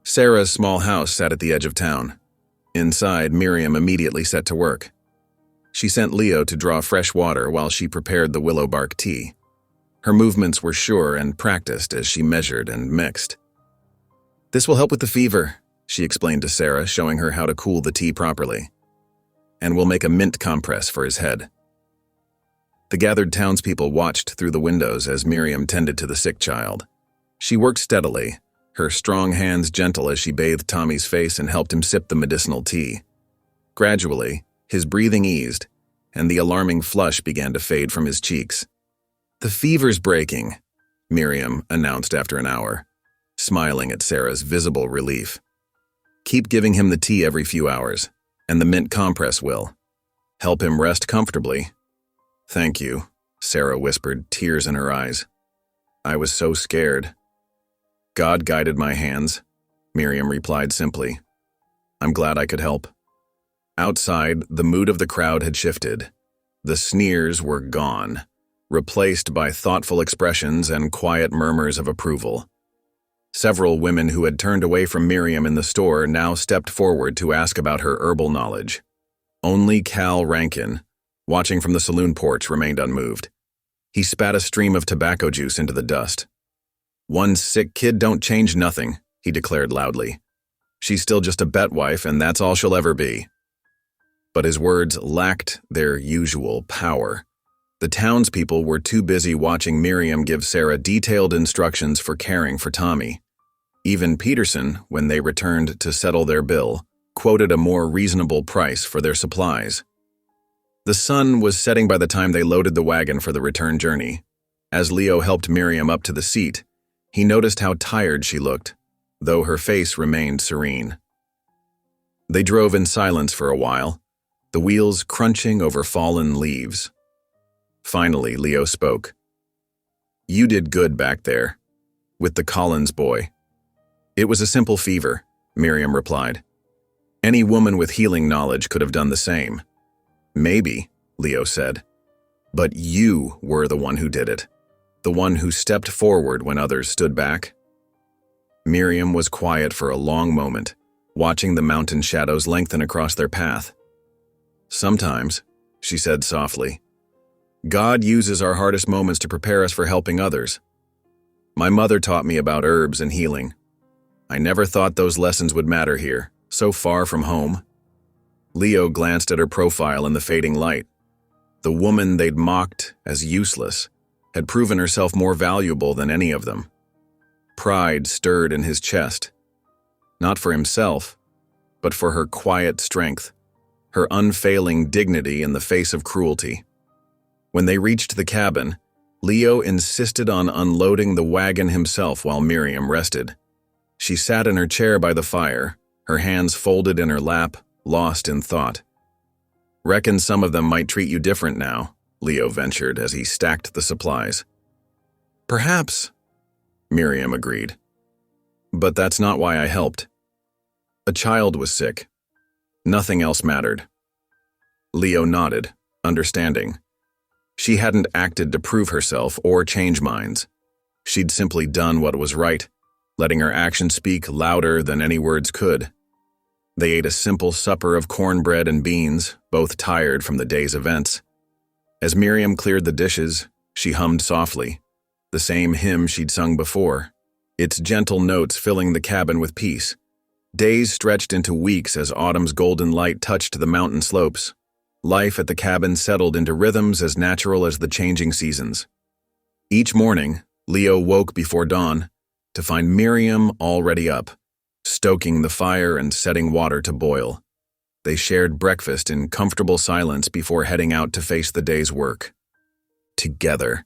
Sarah's small house sat at the edge of town. Inside, Miriam immediately set to work. She sent Leo to draw fresh water while she prepared the willow bark tea. Her movements were sure and practiced as she measured and mixed. This will help with the fever, she explained to Sarah, showing her how to cool the tea properly. And we'll make a mint compress for his head. The gathered townspeople watched through the windows as Miriam tended to the sick child. She worked steadily, her strong hands gentle as she bathed Tommy's face and helped him sip the medicinal tea. Gradually, his breathing eased, and the alarming flush began to fade from his cheeks. The fever's breaking, Miriam announced after an hour, smiling at Sarah's visible relief. Keep giving him the tea every few hours, and the mint compress will. Help him rest comfortably. Thank you, Sarah whispered, tears in her eyes. I was so scared. God guided my hands, Miriam replied simply. I'm glad I could help. Outside, the mood of the crowd had shifted. The sneers were gone, replaced by thoughtful expressions and quiet murmurs of approval. Several women who had turned away from Miriam in the store now stepped forward to ask about her herbal knowledge. Only Cal Rankin, watching from the saloon porch, remained unmoved. He spat a stream of tobacco juice into the dust. One sick kid don't change nothing, he declared loudly. She's still just a bet wife, and that's all she'll ever be. But his words lacked their usual power. The townspeople were too busy watching Miriam give Sarah detailed instructions for caring for Tommy. Even Peterson, when they returned to settle their bill, quoted a more reasonable price for their supplies. The sun was setting by the time they loaded the wagon for the return journey. As Leo helped Miriam up to the seat, he noticed how tired she looked, though her face remained serene. They drove in silence for a while, the wheels crunching over fallen leaves. Finally, Leo spoke. You did good back there, with the Collins boy. It was a simple fever, Miriam replied. Any woman with healing knowledge could have done the same. Maybe, Leo said. But you were the one who did it. The one who stepped forward when others stood back. Miriam was quiet for a long moment, watching the mountain shadows lengthen across their path. Sometimes, she said softly, God uses our hardest moments to prepare us for helping others. My mother taught me about herbs and healing. I never thought those lessons would matter here, so far from home. Leo glanced at her profile in the fading light. The woman they'd mocked as useless had proven herself more valuable than any of them. Pride stirred in his chest, not for himself, but for her quiet strength, her unfailing dignity in the face of cruelty. When they reached the cabin, Leo insisted on unloading the wagon himself while Miriam rested. She sat in her chair by the fire, her hands folded in her lap, lost in thought. Reckon some of them might treat you different now, Leo ventured as he stacked the supplies. Perhaps, Miriam agreed. But that's not why I helped. A child was sick. Nothing else mattered. Leo nodded, understanding. She hadn't acted to prove herself or change minds. She'd simply done what was right, letting her actions speak louder than any words could. They ate a simple supper of cornbread and beans, both tired from the day's events. As Miriam cleared the dishes, she hummed softly, the same hymn she'd sung before, its gentle notes filling the cabin with peace. Days stretched into weeks as autumn's golden light touched the mountain slopes. Life at the cabin settled into rhythms as natural as the changing seasons. Each morning, Leo woke before dawn to find Miriam already up, stoking the fire and setting water to boil. They shared breakfast in comfortable silence before heading out to face the day's work. Together.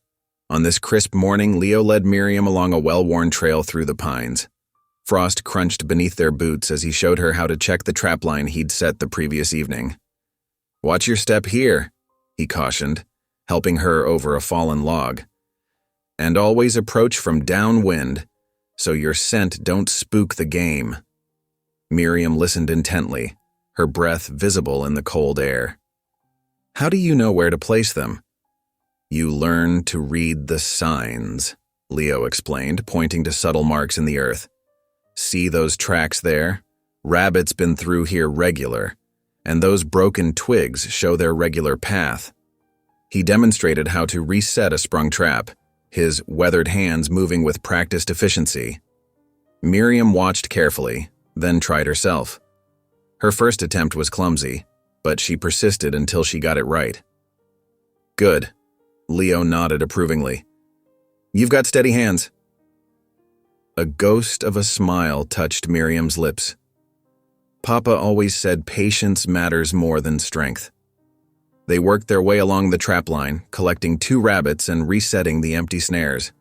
On this crisp morning, Leo led Miriam along a well-worn trail through the pines. Frost crunched beneath their boots as he showed her how to check the trapline he'd set the previous evening. "Watch your step here," he cautioned, helping her over a fallen log. "And always approach from downwind, so your scent don't spook the game." Miriam listened intently, her breath visible in the cold air. "How do you know where to place them?" "You learn to read the signs," Leo explained, pointing to subtle marks in the earth. "See those tracks there? Rabbits been through here regular, and those broken twigs show their regular path." He demonstrated how to reset a sprung trap, his weathered hands moving with practiced efficiency. Miriam watched carefully, then tried herself. Her first attempt was clumsy, but she persisted until she got it right. "Good," Leo nodded approvingly. "You've got steady hands." A ghost of a smile touched Miriam's lips. Papa always said patience matters more than strength. They worked their way along the trapline, collecting 2 rabbits and resetting the empty snares.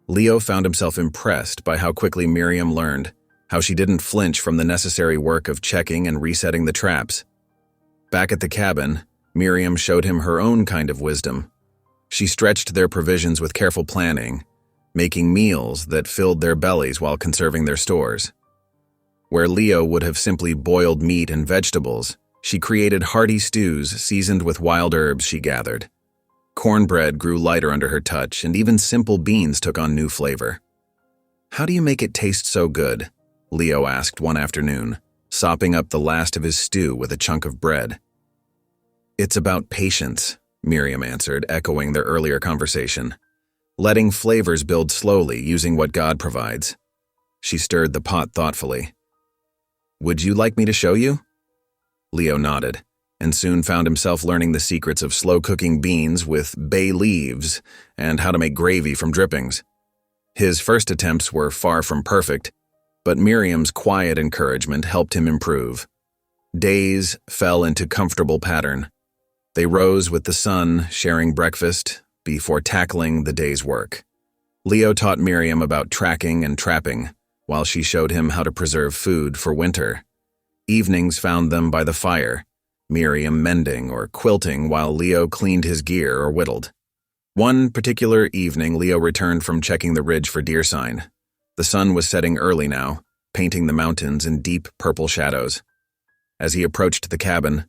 Leo found himself impressed by how quickly Miriam learned, how she didn't flinch from the necessary work of checking and resetting the traps. Back at the cabin, Miriam showed him her own kind of wisdom. She stretched their provisions with careful planning, making meals that filled their bellies while conserving their stores. Where Leo would have simply boiled meat and vegetables, she created hearty stews seasoned with wild herbs she gathered. Cornbread grew lighter under her touch, and even simple beans took on new flavor. "How do you make it taste so good?" Leo asked one afternoon, sopping up the last of his stew with a chunk of bread. "It's about patience," Miriam answered, echoing their earlier conversation. "Letting flavors build slowly using what God provides." She stirred the pot thoughtfully. "Would you like me to show you?" Leo nodded, and soon found himself learning the secrets of slow-cooking beans with bay leaves and how to make gravy from drippings. His first attempts were far from perfect, but Miriam's quiet encouragement helped him improve. Days fell into comfortable pattern. They rose with the sun, sharing breakfast, before tackling the day's work. Leo taught Miriam about tracking and trapping, while she showed him how to preserve food for winter. Evenings found them by the fire, Miriam mending or quilting while Leo cleaned his gear or whittled. One particular evening, Leo returned from checking the ridge for deer sign. The sun was setting early now, painting the mountains in deep purple shadows. As he approached the cabin,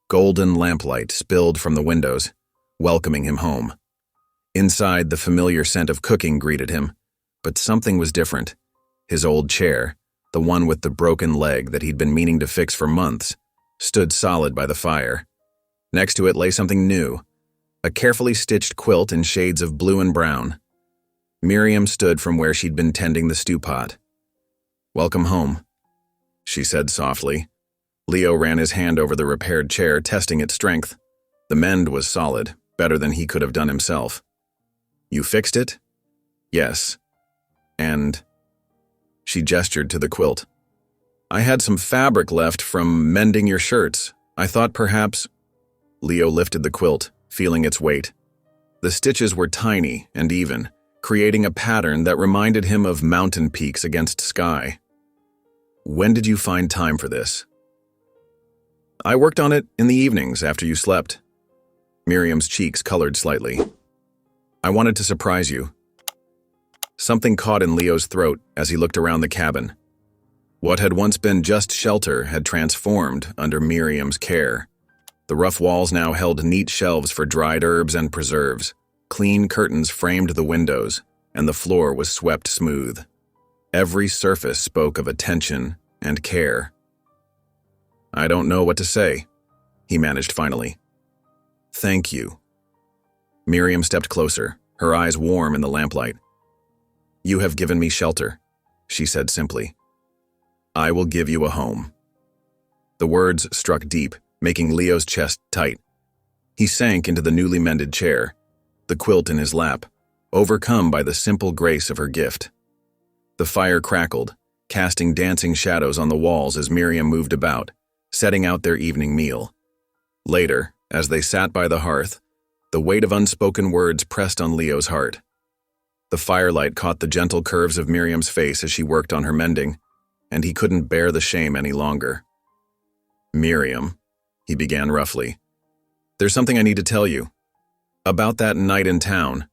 golden lamplight spilled from the windows, welcoming him home. Inside, the familiar scent of cooking greeted him, but something was different. His old chair, the one with the broken leg that he'd been meaning to fix for months, stood solid by the fire. Next to it lay something new, a carefully stitched quilt in shades of blue and brown. Miriam stood from where she'd been tending the stew pot. "Welcome home," she said softly. Leo ran his hand over the repaired chair, testing its strength. The mend was solid, better than he could have done himself. "You fixed it?" "Yes." "And?" She gestured to the quilt. "I had some fabric left from mending your shirts. I thought perhaps—" Leo lifted the quilt, feeling its weight. The stitches were tiny and even, creating a pattern that reminded him of mountain peaks against sky. "When did you find time for this?" "I worked on it in the evenings after you slept." Miriam's cheeks colored slightly. "I wanted to surprise you." Something caught in Leo's throat as he looked around the cabin. What had once been just shelter had transformed under Miriam's care. The rough walls now held neat shelves for dried herbs and preserves. Clean curtains framed the windows, and the floor was swept smooth. Every surface spoke of attention and care. "I don't know what to say," he managed finally. "Thank you." Miriam stepped closer, her eyes warm in the lamplight. "You have given me shelter," she said simply. "I will give you a home." The words struck deep, making Leo's chest tight. He sank into the newly mended chair, the quilt in his lap, overcome by the simple grace of her gift. The fire crackled, casting dancing shadows on the walls as Miriam moved about, setting out their evening meal. Later, as they sat by the hearth, the weight of unspoken words pressed on Leo's heart. The firelight caught the gentle curves of Miriam's face as she worked on her mending, and he couldn't bear the shame any longer. "Miriam," he began roughly, "there's something I need to tell you. About that night in town."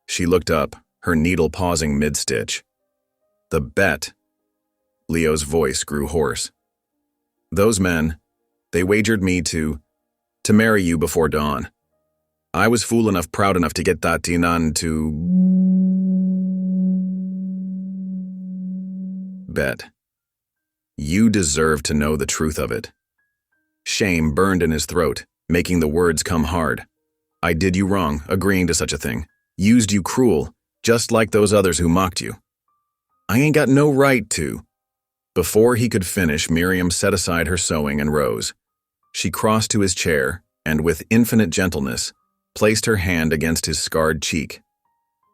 She looked up, her needle pausing mid-stitch. "The bet." Leo's voice grew hoarse. "Those men, they wagered me to marry you before dawn. I was proud enough to get that Dinan to bet. You deserve to know the truth of it." Shame burned in his throat, making the words come hard. "I did you wrong, agreeing to such a thing. Used you cruel, just like those others who mocked you. I ain't got no right to." Before he could finish, Miriam set aside her sewing and rose. She crossed to his chair and, with infinite gentleness, placed her hand against his scarred cheek.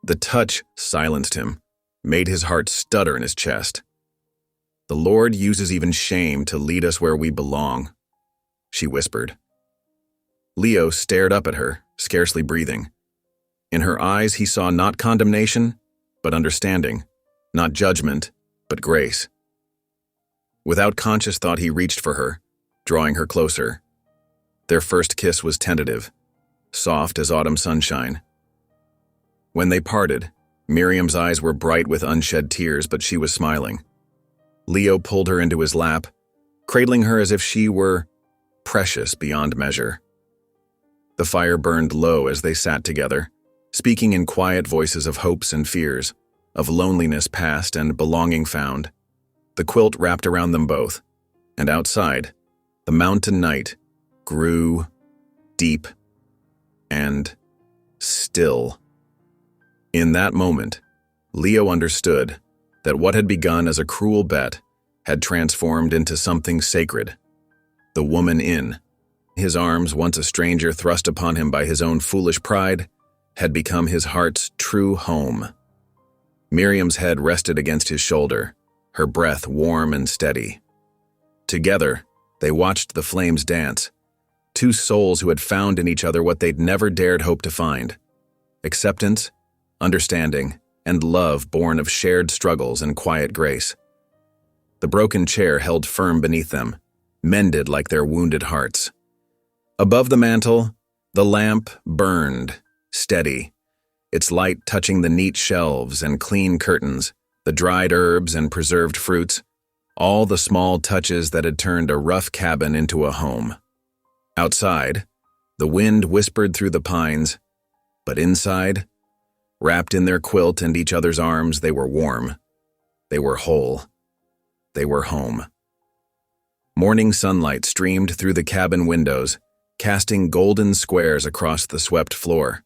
The touch silenced him, made his heart stutter in his chest. "The Lord uses even shame to lead us where we belong," she whispered. Leo stared up at her, scarcely breathing. In her eyes he saw not condemnation, but understanding, not judgment, but grace. Without conscious thought he reached for her, drawing her closer. Their first kiss was tentative, soft as autumn sunshine. When they parted, Miriam's eyes were bright with unshed tears, but she was smiling. Leo pulled her into his lap, cradling her as if she were precious beyond measure. The fire burned low as they sat together, speaking in quiet voices of hopes and fears, of loneliness past and belonging found. The quilt wrapped around them both, and outside, the mountain night grew deep and still. In that moment, Leo understood that what had begun as a cruel bet had transformed into something sacred. The woman in his arms, once a stranger thrust upon him by his own foolish pride, had become his heart's true home. Miriam's head rested against his shoulder, her breath warm and steady. Together, they watched the flames dance, two souls who had found in each other what they'd never dared hope to find: acceptance, understanding, and love born of shared struggles and quiet grace. The broken chair held firm beneath them, mended like their wounded hearts. Above the mantel, the lamp burned, steady, its light touching the neat shelves and clean curtains, the dried herbs and preserved fruits, all the small touches that had turned a rough cabin into a home. Outside, the wind whispered through the pines, but inside, wrapped in their quilt and each other's arms, they were warm. They were whole. They were home. Morning sunlight streamed through the cabin windows, casting golden squares across the swept floor.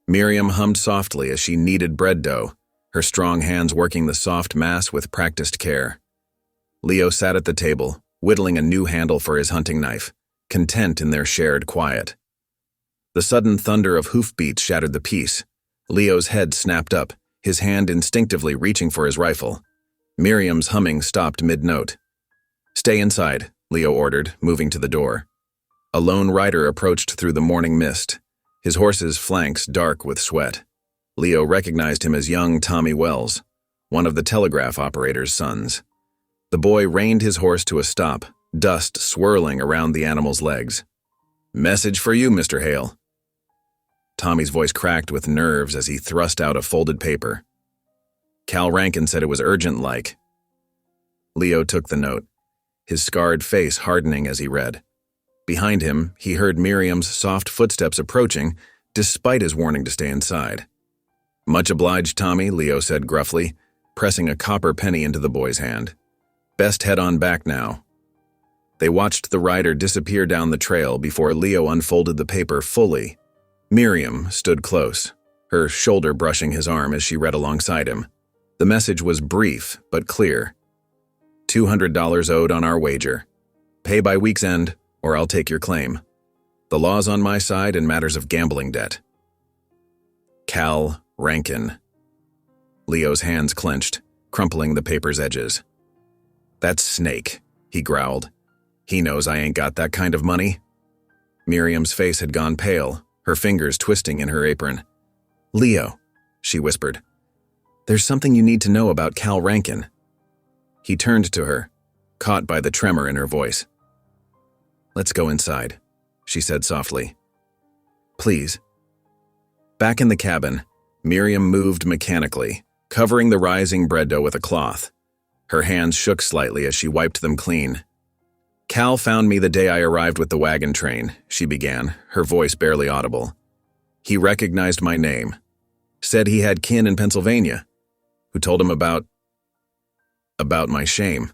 Miriam hummed softly as she kneaded bread dough, her strong hands working the soft mass with practiced care. Leo sat at the table, whittling a new handle for his hunting knife, content in their shared quiet. The sudden thunder of hoofbeats shattered the peace. Leo's head snapped up, his hand instinctively reaching for his rifle. Miriam's humming stopped mid-note. "Stay inside," Leo ordered, moving to the door. A lone rider approached through the morning mist, his horse's flanks dark with sweat. Leo recognized him as young Tommy Wells, one of the telegraph operator's sons. The boy reined his horse to a stop, dust swirling around the animal's legs. "Message for you, Mr. Hale," Tommy's voice cracked with nerves as he thrust out a folded paper. Cal Rankin said it was urgent like. Leo took the note, his scarred face hardening as he read. Behind him, he heard Miriam's soft footsteps approaching, despite his warning to stay inside. "Much obliged, Tommy," Leo said gruffly, pressing a copper penny into the boy's hand. "Best head on back now." They watched the rider disappear down the trail before Leo unfolded the paper fully. Miriam stood close, her shoulder brushing his arm as she read alongside him. The message was brief but clear. $200 owed on our wager. Pay by week's end, or I'll take your claim. The law's on my side in matters of gambling debt. Cal Rankin. Leo's hands clenched, crumpling the paper's edges. "That's Snake," he growled. "He knows I ain't got that kind of money." Miriam's face had gone pale, her fingers twisting in her apron. "Leo," she whispered, "there's something you need to know about Cal Rankin." He turned to her, caught by the tremor in her voice. "Let's go inside," she said softly. "Please." Back in the cabin, Miriam moved mechanically, covering the rising bread dough with a cloth. Her hands shook slightly as she wiped them clean. "Cal found me the day I arrived with the wagon train," she began, her voice barely audible. "He recognized my name, said he had kin in Pennsylvania, who told him about my shame."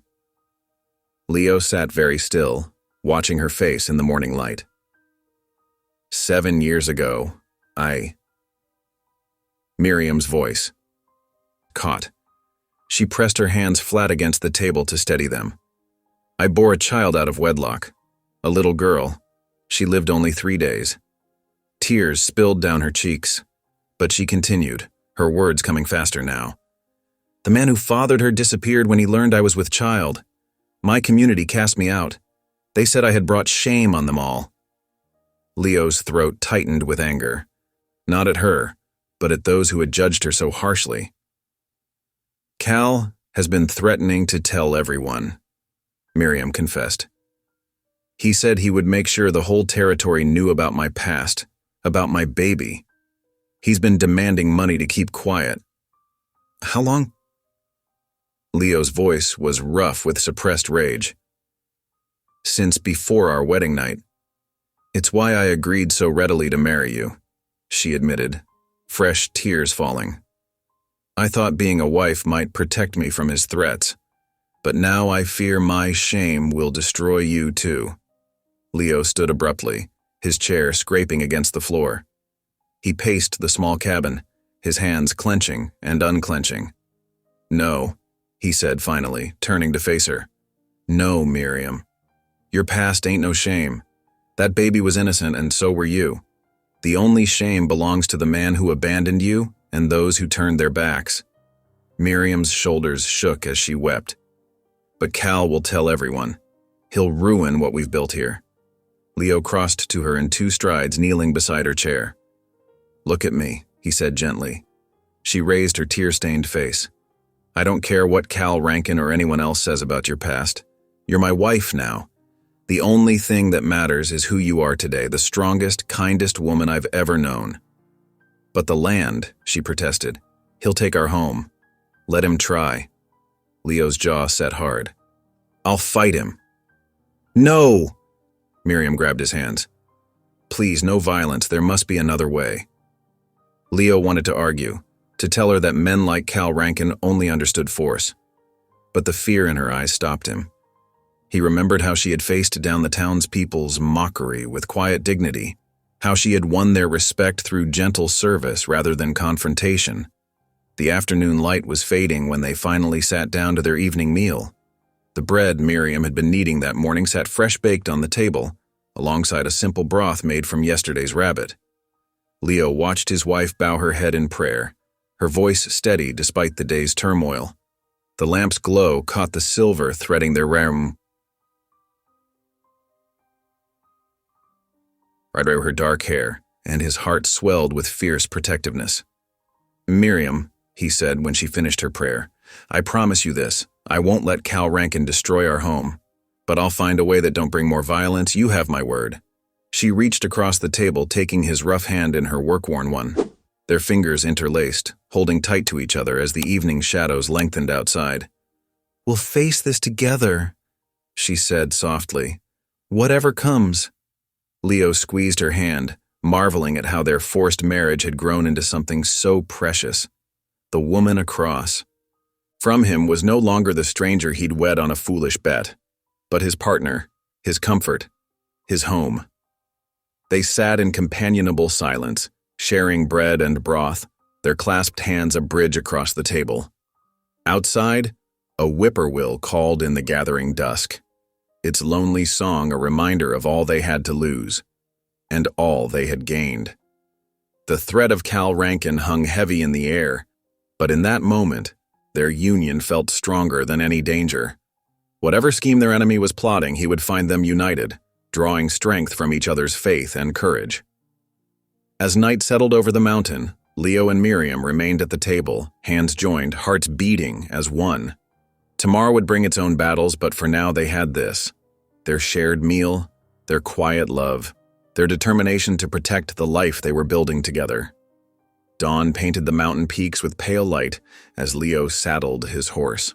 Leo sat very still, watching her face in the morning light. "7 years ago, Miriam's voice caught. She pressed her hands flat against the table to steady them. "I bore a child out of wedlock, a little girl. She lived only 3 days." Tears spilled down her cheeks, but she continued, her words coming faster now. "The man who fathered her disappeared when he learned I was with child. My community cast me out. They said I had brought shame on them all." Leo's throat tightened with anger, not at her, but at those who had judged her so harshly. "Cal has been threatening to tell everyone," Miriam confessed. "He said he would make sure the whole territory knew about my past, about my baby. He's been demanding money to keep quiet." "How long?" Leo's voice was rough with suppressed rage. "Since before our wedding night. It's why I agreed so readily to marry you," she admitted, fresh tears falling. "I thought being a wife might protect me from his threats, but now I fear my shame will destroy you too." Leo stood abruptly, his chair scraping against the floor. He paced the small cabin, his hands clenching and unclenching. "No," he said finally, turning to face her. "No, Miriam. Your past ain't no shame. That baby was innocent and so were you. The only shame belongs to the man who abandoned you and those who turned their backs." Miriam's shoulders shook as she wept. "But Cal will tell everyone. He'll ruin what we've built here." Leo crossed to her in 2 strides, kneeling beside her chair. "Look at me," he said gently. She raised her tear-stained face. "I don't care what Cal Rankin or anyone else says about your past. You're my wife now. The only thing that matters is who you are today, the strongest, kindest woman I've ever known." "But the land," she protested. "He'll take our home. Let him try." Leo's jaw set hard. "I'll fight him." "No!" Miriam grabbed his hands. "Please, no violence. There must be another way." Leo wanted to argue, to tell her that men like Cal Rankin only understood force. But the fear in her eyes stopped him. He remembered how she had faced down the townspeople's mockery with quiet dignity, how she had won their respect through gentle service rather than confrontation. The afternoon light was fading when they finally sat down to their evening meal. The bread Miriam had been kneading that morning sat fresh-baked on the table, alongside a simple broth made from yesterday's rabbit. Leo watched his wife bow her head in prayer, her voice steady despite the day's turmoil. The lamp's glow caught the silver threading their right over her dark hair, and his heart swelled with fierce protectiveness. "Miriam," he said when she finished her prayer, "I promise you this. I won't let Cal Rankin destroy our home. But I'll find a way that don't bring more violence. You have my word." She reached across the table, taking his rough hand in her work-worn one. Their fingers interlaced, holding tight to each other as the evening shadows lengthened outside. "We'll face this together," she said softly. "Whatever comes." Leo squeezed her hand, marveling at how their forced marriage had grown into something so precious. The woman across. From him was no longer the stranger he'd wed on a foolish bet, but his partner, his comfort, his home. They sat in companionable silence, sharing bread and broth, their clasped hands a bridge across the table. Outside, a whippoorwill called in the gathering dusk, its lonely song a reminder of all they had to lose, and all they had gained. The threat of Cal Rankin hung heavy in the air, but in that moment, their union felt stronger than any danger. Whatever scheme their enemy was plotting, he would find them united, drawing strength from each other's faith and courage. As night settled over the mountain, Leo and Miriam remained at the table, hands joined, hearts beating as one. Tomorrow would bring its own battles, but for now they had this: their shared meal, their quiet love, their determination to protect the life they were building together. Dawn painted the mountain peaks with pale light as Leo saddled his horse.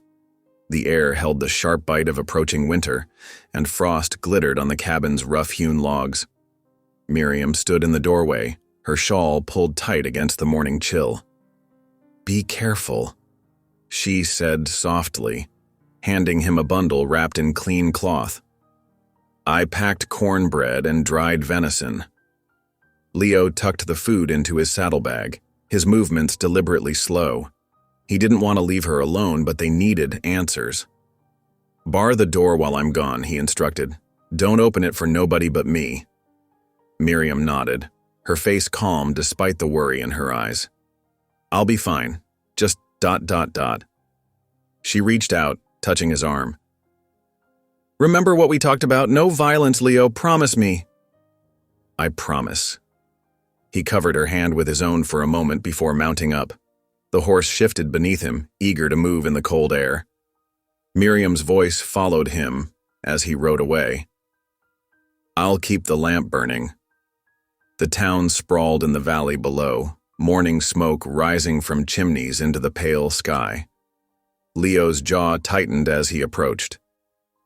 The air held the sharp bite of approaching winter, and frost glittered on the cabin's rough-hewn logs. Miriam stood in the doorway, her shawl pulled tight against the morning chill. "Be careful," she said softly, handing him a bundle wrapped in clean cloth. "I packed cornbread and dried venison." Leo tucked the food into his saddlebag, his movements deliberately slow. He didn't want to leave her alone, but they needed answers. "Bar the door while I'm gone," he instructed. "Don't open it for nobody but me." Miriam nodded, her face calm despite the worry in her eyes. "I'll be fine. Just ... She reached out, touching his arm. "Remember what we talked about? No violence, Leo. Promise me." "I promise." He covered her hand with his own for a moment before mounting up. The horse shifted beneath him, eager to move in the cold air. Miriam's voice followed him as he rode away. "I'll keep the lamp burning." The town sprawled in the valley below, morning smoke rising from chimneys into the pale sky. Leo's jaw tightened as he approached.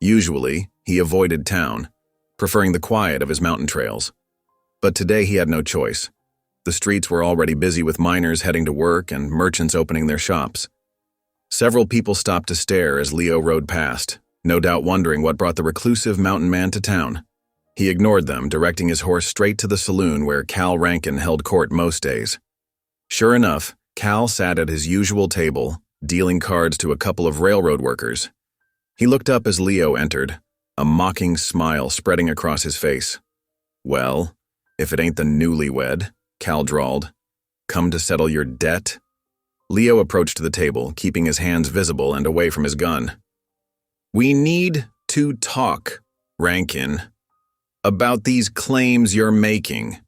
Usually, he avoided town, preferring the quiet of his mountain trails. But today he had no choice. The streets were already busy with miners heading to work and merchants opening their shops. Several people stopped to stare as Leo rode past, no doubt wondering what brought the reclusive mountain man to town. He ignored them, directing his horse straight to the saloon where Cal Rankin held court most days. Sure enough, Cal sat at his usual table, dealing cards to a couple of railroad workers. He looked up as Leo entered, a mocking smile spreading across his face. "Well, if it ain't the newlywed," Cal drawled. "Come to settle your debt?" Leo approached the table, keeping his hands visible and away from his gun. "We need to talk, Rankin, about these claims you're making."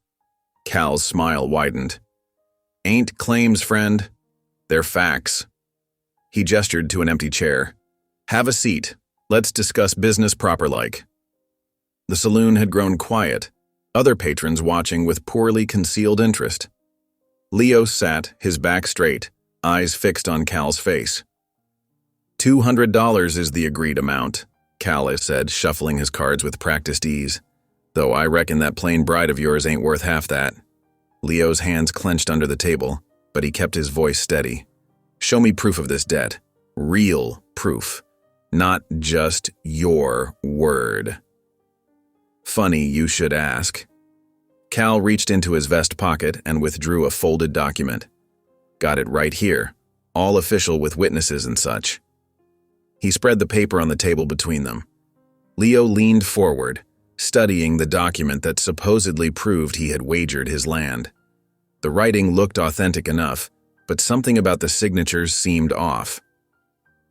Cal's smile widened. "Ain't claims, friend. They're facts." He gestured to an empty chair. "Have a seat. Let's discuss business proper-like." The saloon had grown quiet, other patrons watching with poorly concealed interest. Leo sat, his back straight, eyes fixed on Cal's face. $200 is the agreed amount, Cal said, shuffling his cards with practiced ease. "Though I reckon that plain bride of yours ain't worth half that." Leo's hands clenched under the table, but he kept his voice steady. "Show me proof of this debt. Real proof. Not just your word." "Funny you should ask." Cal reached into his vest pocket and withdrew a folded document. "Got it right here, all official with witnesses and such." He spread the paper on the table between them. Leo leaned forward, studying the document that supposedly proved he had wagered his land. The writing looked authentic enough, but something about the signatures seemed off.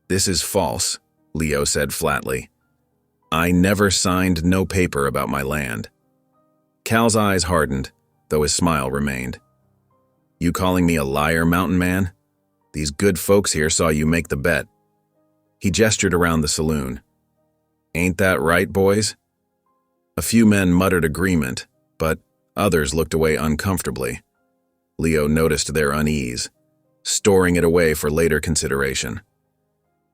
"This is false," Leo said flatly. "I never signed no paper about my land." Cal's eyes hardened, though his smile remained. "You calling me a liar, mountain man? These good folks here saw you make the bet." He gestured around the saloon. "Ain't that right, boys?" A few men muttered agreement, but others looked away uncomfortably. Leo noticed their unease, storing it away for later consideration.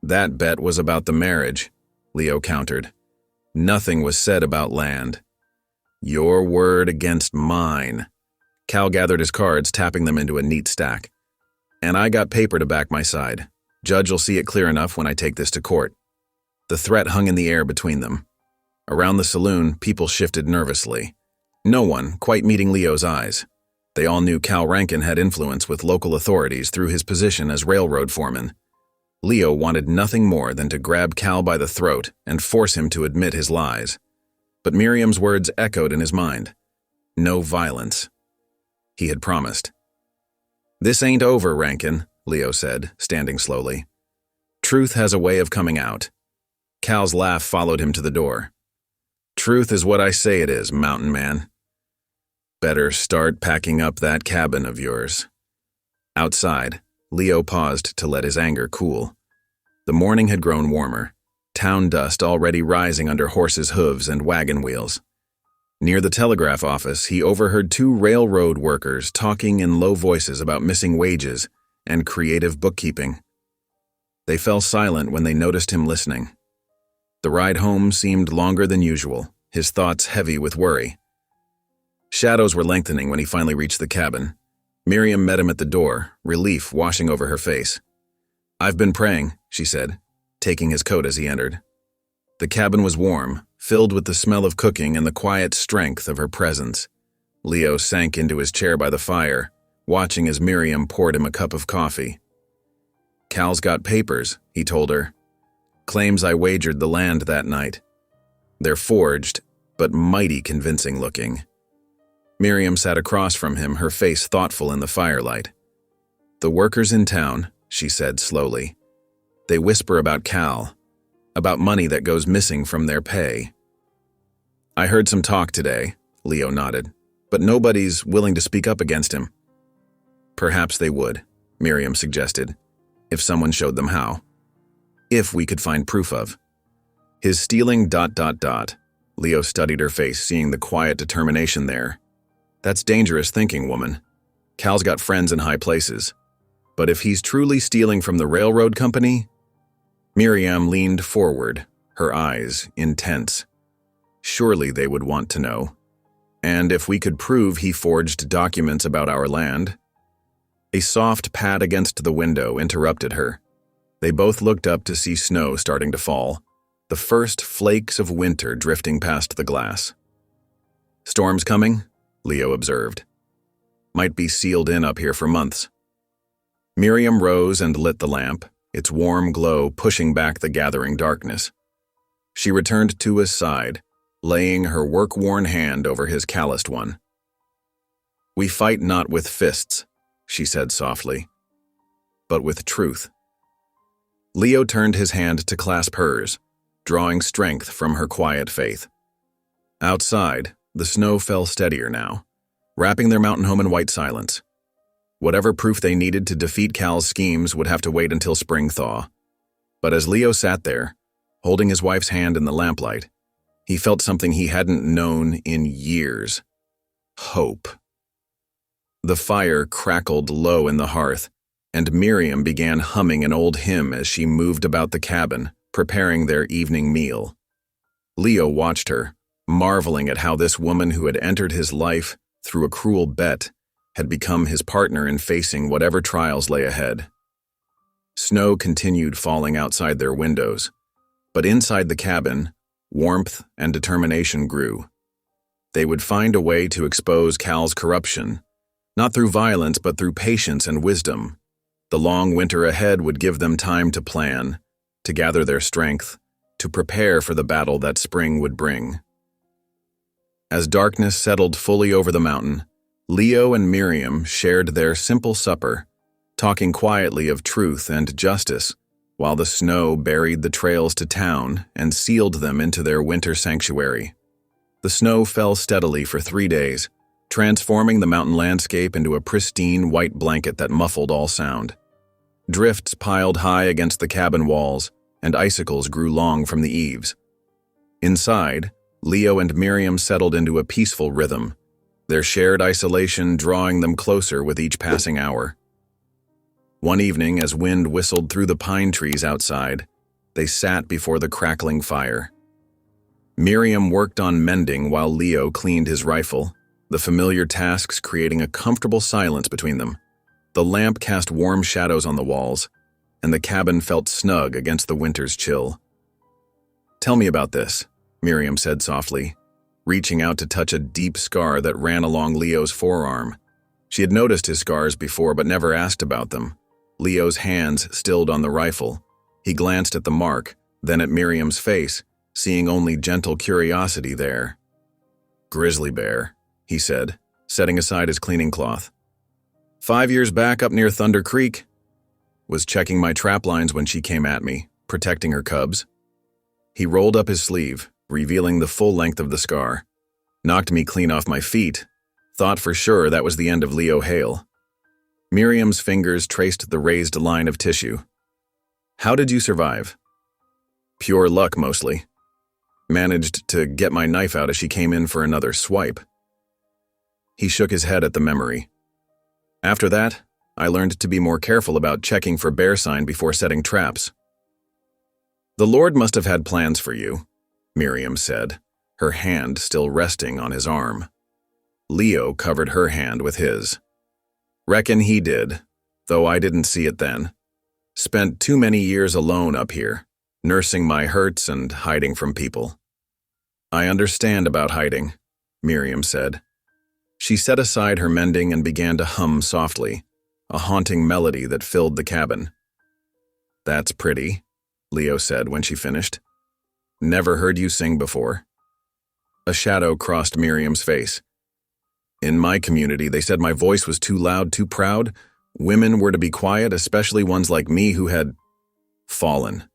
That bet was about the marriage, Leo countered. Nothing was said about land. Your word against mine. Cal gathered his cards, tapping them into a neat stack. And I got paper to back my side. Judge will see it clear enough when I take this to court. The threat hung in the air between them. Around the saloon, people shifted nervously. No one quite meeting Leo's eyes. They all knew Cal Rankin had influence with local authorities through his position as railroad foreman. Leo wanted nothing more than to grab Cal by the throat and force him to admit his lies. But Miriam's words echoed in his mind. No violence. He had promised. This ain't over, Rankin, Leo said, standing slowly. Truth has a way of coming out. Cal's laugh followed him to the door. Truth is what I say it is, mountain man. Better start packing up that cabin of yours. Outside, Leo paused to let his anger cool. The morning had grown warmer, town dust already rising under horses' hooves and wagon wheels. Near the telegraph office, he overheard two railroad workers talking in low voices about missing wages and creative bookkeeping. They fell silent when they noticed him listening. The ride home seemed longer than usual, his thoughts heavy with worry. Shadows were lengthening when he finally reached the cabin. Miriam met him at the door, relief washing over her face. I've been praying, she said, taking his coat as he entered. The cabin was warm, filled with the smell of cooking and the quiet strength of her presence. Leo sank into his chair by the fire, watching as Miriam poured him a cup of coffee. Cal's got papers, he told her. Claims I wagered the land that night. They're forged, but mighty convincing looking. Miriam sat across from him, her face thoughtful in the firelight. The workers in town, she said slowly. They whisper about Cal, about money that goes missing from their pay. I heard some talk today, Leo nodded, but nobody's willing to speak up against him. Perhaps they would, Miriam suggested, if someone showed them how. If we could find proof of. His stealing ... Leo studied her face, seeing the quiet determination there. That's dangerous thinking, woman. Cal's got friends in high places. But if he's truly stealing from the railroad company... Miriam leaned forward, her eyes intense. Surely they would want to know. And if we could prove he forged documents about our land... A soft pat against the window interrupted her. They both looked up to see snow starting to fall, the first flakes of winter drifting past the glass. Storm's coming? Leo observed. Might be sealed in up here for months. Miriam rose and lit the lamp, its warm glow pushing back the gathering darkness. She returned to his side, laying her work-worn hand over his calloused one. We fight not with fists, she said softly, but with truth. Leo turned his hand to clasp hers, drawing strength from her quiet faith. Outside, the snow fell steadier now, wrapping their mountain home in white silence. Whatever proof they needed to defeat Cal's schemes would have to wait until spring thaw. But as Leo sat there, holding his wife's hand in the lamplight, he felt something he hadn't known in years. Hope. The fire crackled low in the hearth, and Miriam began humming an old hymn as she moved about the cabin, preparing their evening meal. Leo watched her, marveling at how this woman who had entered his life through a cruel bet had become his partner in facing whatever trials lay ahead. Snow continued falling outside their windows, but inside the cabin, warmth and determination grew. They would find a way to expose Cal's corruption, not through violence but through patience and wisdom. The long winter ahead would give them time to plan, to gather their strength, to prepare for the battle that spring would bring. As darkness settled fully over the mountain, Leo and Miriam shared their simple supper, talking quietly of truth and justice, while the snow buried the trails to town and sealed them into their winter sanctuary. The snow fell steadily for 3 days, transforming the mountain landscape into a pristine white blanket that muffled all sound. Drifts piled high against the cabin walls, and icicles grew long from the eaves. Inside, Leo and Miriam settled into a peaceful rhythm, their shared isolation drawing them closer with each passing hour. One evening, as wind whistled through the pine trees outside, they sat before the crackling fire. Miriam worked on mending while Leo cleaned his rifle, the familiar tasks creating a comfortable silence between them. The lamp cast warm shadows on the walls, and the cabin felt snug against the winter's chill. "Tell me about this," Miriam said softly, reaching out to touch a deep scar that ran along Leo's forearm. She had noticed his scars before but never asked about them. Leo's hands stilled on the rifle. He glanced at the mark, then at Miriam's face, seeing only gentle curiosity there. "Grizzly bear," he said, setting aside his cleaning cloth. 5 years back up near Thunder Creek. Was checking my trap lines when she came at me, protecting her cubs." He rolled up his sleeve, revealing the full length of the scar. "Knocked me clean off my feet. Thought for sure that was the end of Leo Hale." Miriam's fingers traced the raised line of tissue. "How did you survive?" "Pure luck, mostly. Managed to get my knife out as she came in for another swipe." He shook his head at the memory. "After that, I learned to be more careful about checking for bear sign before setting traps." "The Lord must have had plans for you," Miriam said, her hand still resting on his arm. Leo covered her hand with his. "Reckon he did, though I didn't see it then. Spent too many years alone up here, nursing my hurts and hiding from people." "I understand about hiding," Miriam said. She set aside her mending and began to hum softly, a haunting melody that filled the cabin. "That's pretty," Leo said when she finished. "Never heard you sing before." A shadow crossed Miriam's face. "In my community, they said my voice was too loud, too proud. Women were to be quiet, especially ones like me who had fallen."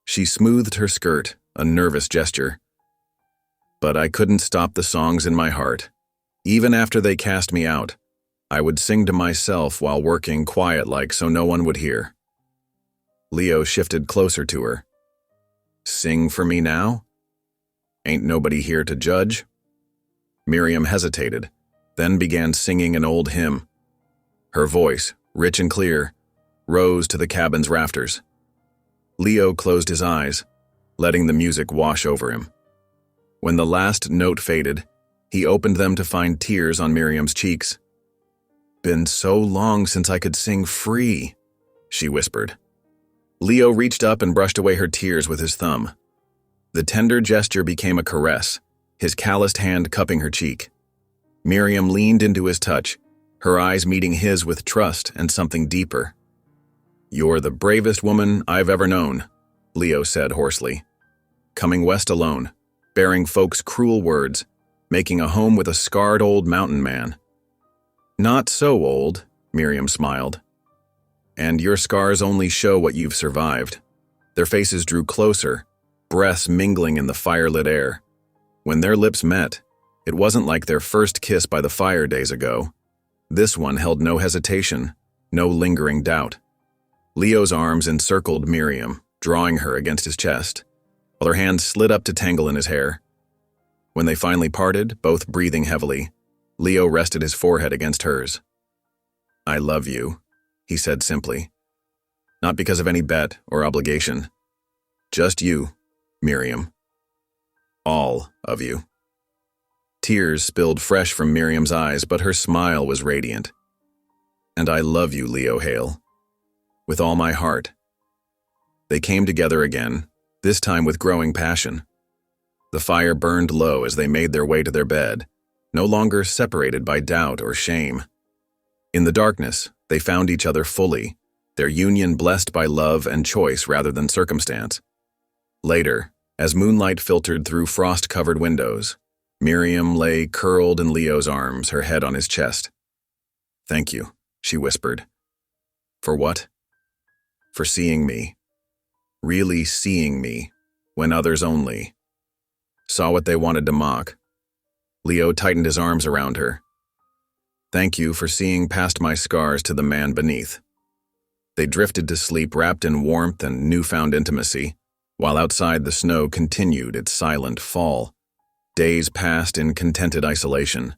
She smoothed her skirt, a nervous gesture. "But I couldn't stop the songs in my heart. Even after they cast me out, I would sing to myself while working quiet-like so no one would hear." Leo shifted closer to her. "Sing for me now? Ain't nobody here to judge?" Miriam hesitated, then began singing an old hymn. Her voice, rich and clear, rose to the cabin's rafters. Leo closed his eyes, letting the music wash over him. When the last note faded, he opened them to find tears on Miriam's cheeks. "Been so long since I could sing free," she whispered. Leo reached up and brushed away her tears with his thumb. The tender gesture became a caress, his calloused hand cupping her cheek. Miriam leaned into his touch, her eyes meeting his with trust and something deeper. "You're the bravest woman I've ever known," Leo said hoarsely. "Coming west alone, bearing folks' cruel words, making a home with a scarred old mountain man." "Not so old," Miriam smiled. "And your scars only show what you've survived." Their faces drew closer, breaths mingling in the firelit air. When their lips met, it wasn't like their first kiss by the fire days ago. This one held no hesitation, no lingering doubt. Leo's arms encircled Miriam, drawing her against his chest, while her hands slid up to tangle in his hair. When they finally parted, both breathing heavily, Leo rested his forehead against hers. "I love you," he said simply. "Not because of any bet or obligation. Just you, Miriam. All of you." Tears spilled fresh from Miriam's eyes, but her smile was radiant. "And I love you, Leo Hale. With all my heart." They came together again, this time with growing passion. The fire burned low as they made their way to their bed, no longer separated by doubt or shame. In the darkness, they found each other fully, their union blessed by love and choice rather than circumstance. Later, as moonlight filtered through frost-covered windows, Miriam lay curled in Leo's arms, her head on his chest. "Thank you," she whispered. "For what?" "For seeing me. Really seeing me, when others only saw what they wanted to mock." Leo tightened his arms around her. "Thank you for seeing past my scars to the man beneath." They drifted to sleep wrapped in warmth and newfound intimacy, while outside the snow continued its silent fall. Days passed in contented isolation,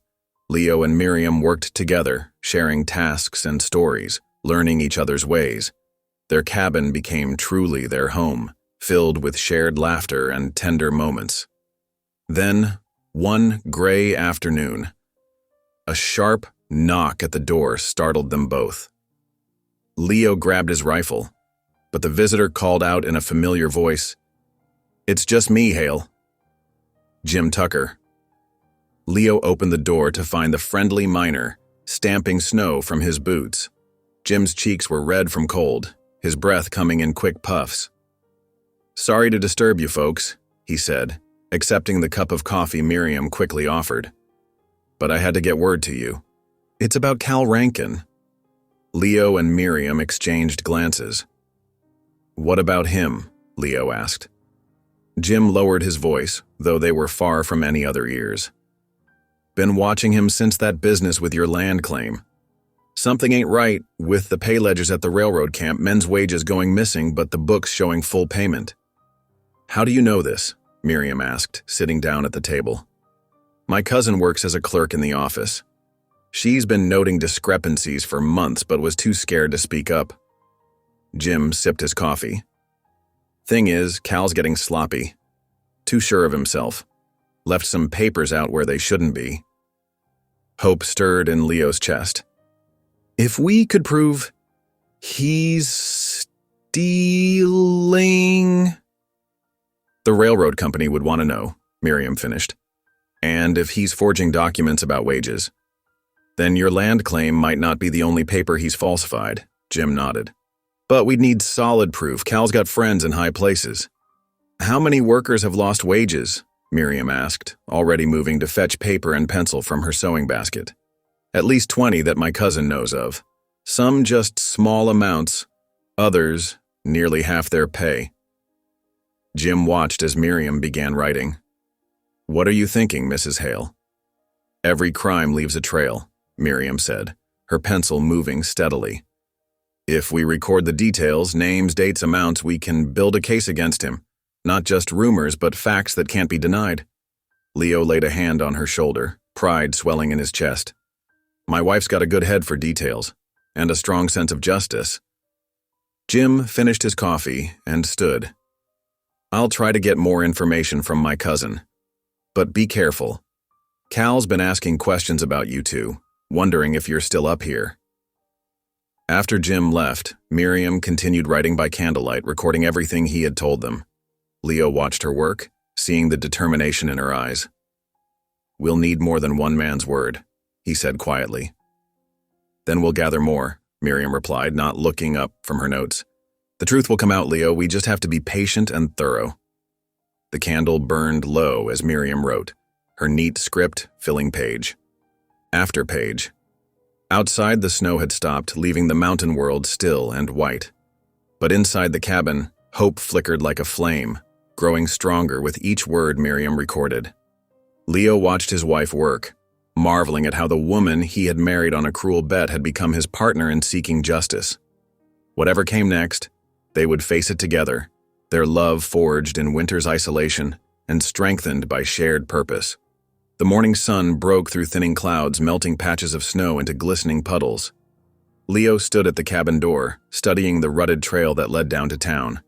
Leo and Miriam worked together, sharing tasks and stories, learning each other's ways. Their cabin became truly their home, filled with shared laughter and tender moments. Then, one gray afternoon, a sharp knock at the door startled them both. Leo grabbed his rifle, but the visitor called out in a familiar voice, "It's just me, Hale." Jim Tucker. Leo opened the door to find the friendly miner stamping snow from his boots. Jim's cheeks were red from cold, his breath coming in quick puffs. "Sorry to disturb you folks," he said, accepting the cup of coffee Miriam quickly offered. "But I had to get word to you. It's about Cal Rankin." Leo and Miriam exchanged glances. "What about him?" Leo asked. Jim lowered his voice, though they were far from any other ears. "Been watching him since that business with your land claim. Something ain't right with the pay ledgers at the railroad camp, men's wages going missing but the books showing full payment." "How do you know this?" Miriam asked, sitting down at the table. "My cousin works as a clerk in the office. She's been noting discrepancies for months but was too scared to speak up." Jim sipped his coffee. "Thing is, Cal's getting sloppy. Too sure of himself. Left some papers out where they shouldn't be." Hope stirred in Leo's chest. "If we could prove he's stealing—" "The railroad company would want to know," Miriam finished. "And if he's forging documents about wages. Then your land claim might not be the only paper he's falsified," Jim nodded. "But we'd need solid proof. Cal's got friends in high places." "How many workers have lost wages?" Miriam asked, already moving to fetch paper and pencil from her sewing basket. "At least 20 that my cousin knows of. Some just small amounts, others nearly half their pay." Jim watched as Miriam began writing. "What are you thinking, Mrs. Hale?" "Every crime leaves a trail," Miriam said, her pencil moving steadily. "If we record the details, names, dates, amounts, we can build a case against him. Not just rumors, but facts that can't be denied." Leo laid a hand on her shoulder, pride swelling in his chest. "My wife's got a good head for details, and a strong sense of justice." Jim finished his coffee and stood. "I'll try to get more information from my cousin. But be careful. Cal's been asking questions about you two, wondering if you're still up here." After Jim left, Miriam continued writing by candlelight, recording everything he had told them. Leo watched her work, seeing the determination in her eyes. "We'll need more than one man's word," he said quietly. "Then we'll gather more," Miriam replied, not looking up from her notes. "The truth will come out, Leo. We just have to be patient and thorough." The candle burned low as Miriam wrote, her neat script filling page after page. Outside, the snow had stopped, leaving the mountain world still and white. But inside the cabin, hope flickered like a flame, growing stronger with each word Miriam recorded. Leo watched his wife work, marveling at how the woman he had married on a cruel bet had become his partner in seeking justice. Whatever came next, they would face it together, their love forged in winter's isolation and strengthened by shared purpose. The morning sun broke through thinning clouds, melting patches of snow into glistening puddles. Leo stood at the cabin door, studying the rutted trail that led down to town.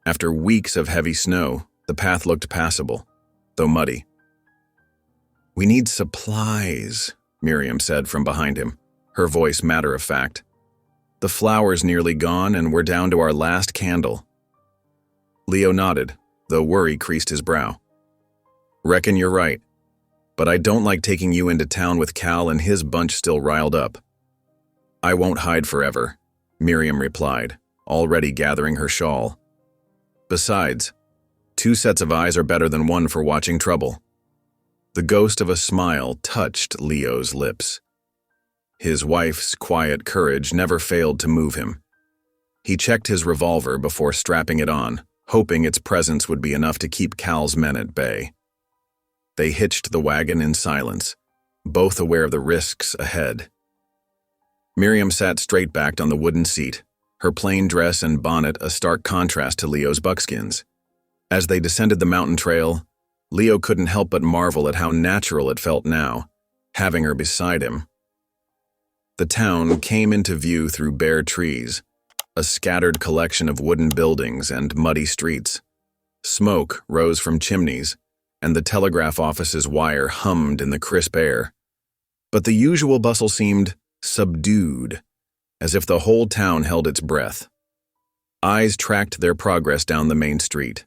After weeks of heavy snow, the path looked passable, though muddy. "We need supplies," Miriam said from behind him, her voice matter-of-fact. "The flour's nearly gone and we're down to our last candle." Leo nodded, though worry creased his brow. "Reckon you're right. But I don't like taking you into town with Cal and his bunch still riled up." "I won't hide forever," Miriam replied, already gathering her shawl. "Besides, 2 sets of eyes are better than 1 for watching trouble." The ghost of a smile touched Leo's lips. His wife's quiet courage never failed to move him. He checked his revolver before strapping it on, hoping its presence would be enough to keep Cal's men at bay. They hitched the wagon in silence, both aware of the risks ahead. Miriam sat straight-backed on the wooden seat, her plain dress and bonnet a stark contrast to Leo's buckskins. As they descended the mountain trail, Leo couldn't help but marvel at how natural it felt now, having her beside him. The town came into view through bare trees, a scattered collection of wooden buildings and muddy streets. Smoke rose from chimneys, and the telegraph office's wire hummed in the crisp air. But the usual bustle seemed subdued, as if the whole town held its breath. Eyes tracked their progress down the main street.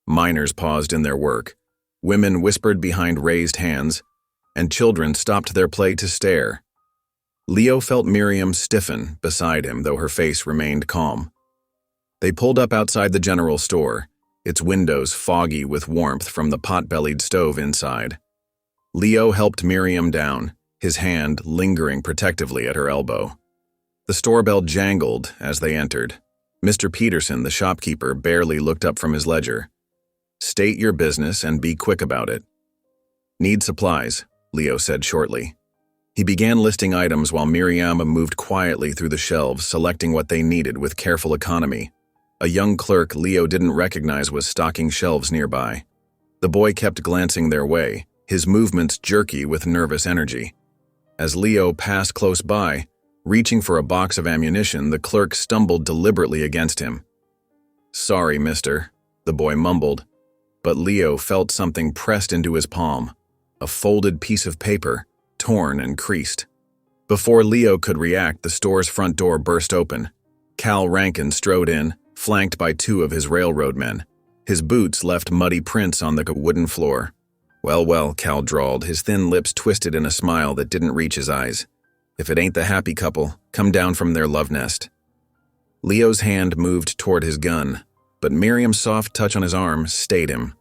Miners paused in their work, women whispered behind raised hands, and children stopped their play to stare. Leo felt Miriam stiffen beside him, though her face remained calm. They pulled up outside the general store, its windows foggy with warmth from the pot-bellied stove inside. Leo helped Miriam down, his hand lingering protectively at her elbow. The store bell jangled as they entered. Mr. Peterson, the shopkeeper, barely looked up from his ledger. "State your business and be quick about it." "Need supplies," Leo said shortly. He began listing items while Miriam moved quietly through the shelves, selecting what they needed with careful economy. A young clerk Leo didn't recognize was stocking shelves nearby. The boy kept glancing their way, his movements jerky with nervous energy. As Leo passed close by, reaching for a box of ammunition, the clerk stumbled deliberately against him. "Sorry, mister," the boy mumbled, but Leo felt something pressed into his palm, a folded piece of paper, torn and creased. Before Leo could react, the store's front door burst open. Cal Rankin strode in, flanked by two of his railroad men. His boots left muddy prints on the wooden floor. "Well, well," Cal drawled, his thin lips twisted in a smile that didn't reach his eyes. "If it ain't the happy couple, come down from their love nest." Leo's hand moved toward his gun, but Miriam's soft touch on his arm stayed him.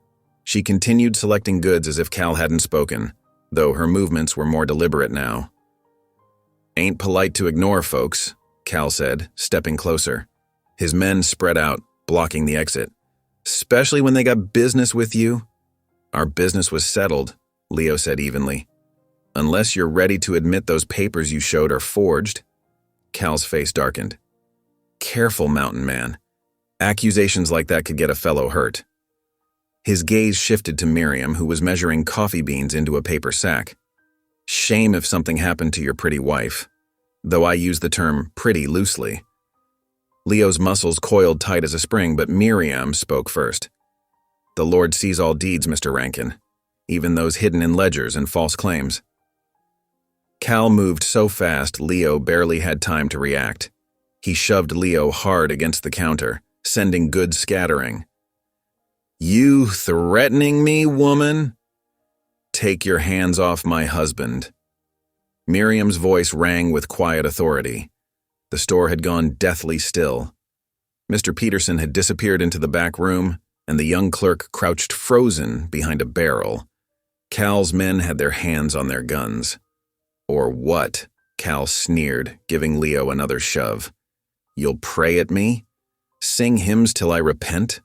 She continued selecting goods as if Cal hadn't spoken, though her movements were more deliberate now. "Ain't polite to ignore folks," Cal said, stepping closer. His men spread out, blocking the exit. "Especially when they got business with you." "Our business was settled," Leo said evenly. "Unless you're ready to admit those papers you showed are forged." Cal's face darkened. "Careful, mountain man. Accusations like that could get a fellow hurt." His gaze shifted to Miriam, who was measuring coffee beans into a paper sack. "Shame if something happened to your pretty wife, though I use the term pretty loosely." Leo's muscles coiled tight as a spring, but Miriam spoke first. "The Lord sees all deeds, Mr. Rankin, even those hidden in ledgers and false claims." Cal moved so fast, Leo barely had time to react. He shoved Leo hard against the counter, sending goods scattering. "You threatening me, woman? Take your hands off my husband." Miriam's voice rang with quiet authority. The store had gone deathly still. Mr. Peterson had disappeared into the back room, and the young clerk crouched frozen behind a barrel. Cal's men had their hands on their guns. "Or what?" Cal sneered, giving Leo another shove. "You'll pray at me? Sing hymns till I repent?"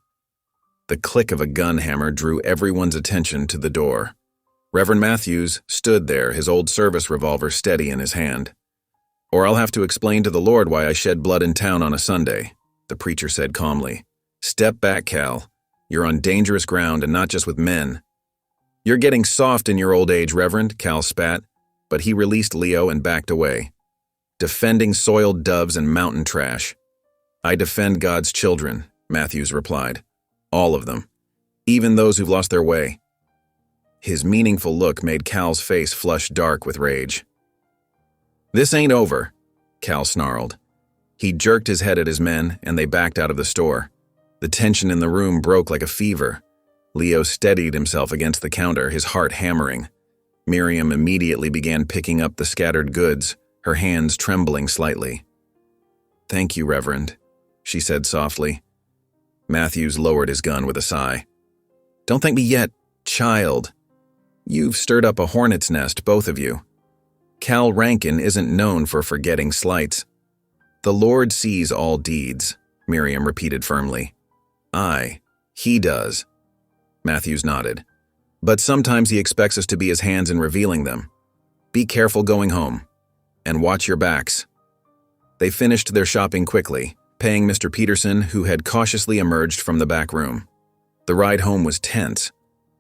The click of a gun hammer drew everyone's attention to the door. Reverend Matthews stood there, his old service revolver steady in his hand. "Or I'll have to explain to the Lord why I shed blood in town on a Sunday," the preacher said calmly. "Step back, Cal. You're on dangerous ground, and not just with men." "You're getting soft in your old age, Reverend," Cal spat, but he released Leo and backed away. "Defending soiled doves and mountain trash." "I defend God's children," Matthews replied. "All of them. Even those who've lost their way." His meaningful look made Cal's face flush dark with rage. "This ain't over," Cal snarled. He jerked his head at his men, and they backed out of the store. The tension in the room broke like a fever. Leo steadied himself against the counter, his heart hammering. Miriam immediately began picking up the scattered goods, her hands trembling slightly. "Thank you, Reverend," she said softly. Matthews lowered his gun with a sigh. "Don't thank me yet, child. You've stirred up a hornet's nest, both of you. Cal Rankin isn't known for forgetting slights." "The Lord sees all deeds," Miriam repeated firmly. "Aye, he does." Matthews nodded. "But sometimes he expects us to be his hands in revealing them. Be careful going home. And watch your backs." They finished their shopping quickly, paying Mr. Peterson, who had cautiously emerged from the back room. The ride home was tense,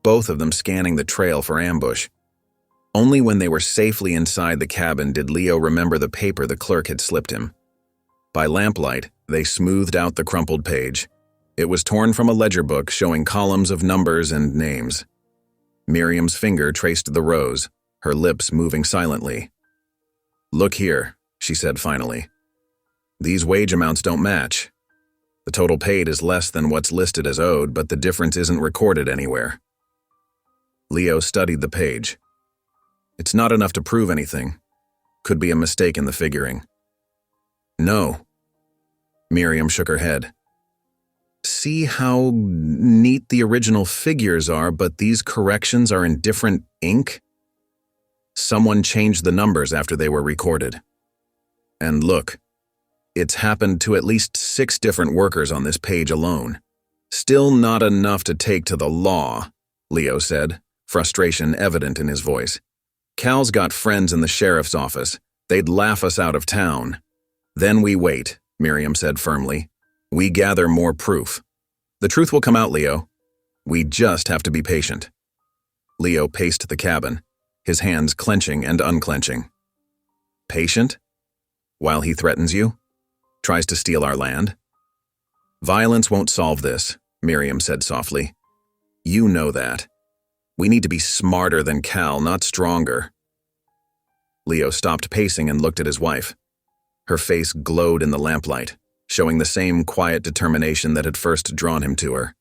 both of them scanning the trail for ambush. Only when they were safely inside the cabin did Leo remember the paper the clerk had slipped him. By lamplight, they smoothed out the crumpled page. It was torn from a ledger book showing columns of numbers and names. Miriam's finger traced the rows, her lips moving silently. "Look here," she said finally. "These wage amounts don't match. The total paid is less than what's listed as owed, but the difference isn't recorded anywhere." Leo studied the page. "It's not enough to prove anything. Could be a mistake in the figuring." "No." Miriam shook her head. "See how neat the original figures are, but these corrections are in different ink? Someone changed the numbers after they were recorded. And look, it's happened to at least 6 different workers on this page alone. Still not enough to take to the law," Leo said, frustration evident in his voice. "Cal's got friends in the sheriff's office. They'd laugh us out of town." "Then we wait," Miriam said firmly. "We gather more proof. The truth will come out, Leo. We just have to be patient." Leo paced the cabin, his hands clenching and unclenching. "Patient? While he threatens you? Tries to steal our land?" "Violence won't solve this," Miriam said softly. "You know that. We need to be smarter than Cal, not stronger." Leo stopped pacing and looked at his wife. Her face glowed in the lamplight, showing the same quiet determination that had first drawn him to her.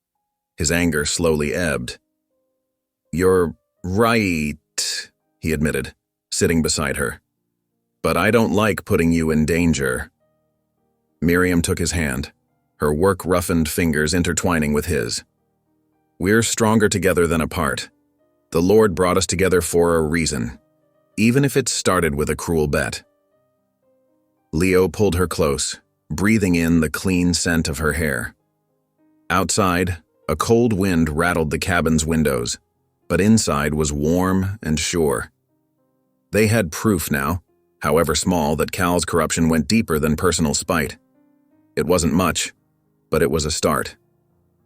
His anger slowly ebbed. "You're right," he admitted, sitting beside her. "But I don't like putting you in danger." Miriam took his hand, her work-roughened fingers intertwining with his. "We're stronger together than apart. The Lord brought us together for a reason, even if it started with a cruel bet." Leo pulled her close, breathing in the clean scent of her hair. Outside, a cold wind rattled the cabin's windows, but inside was warm and sure. They had proof now, however small, that Cal's corruption went deeper than personal spite. It wasn't much, but it was a start.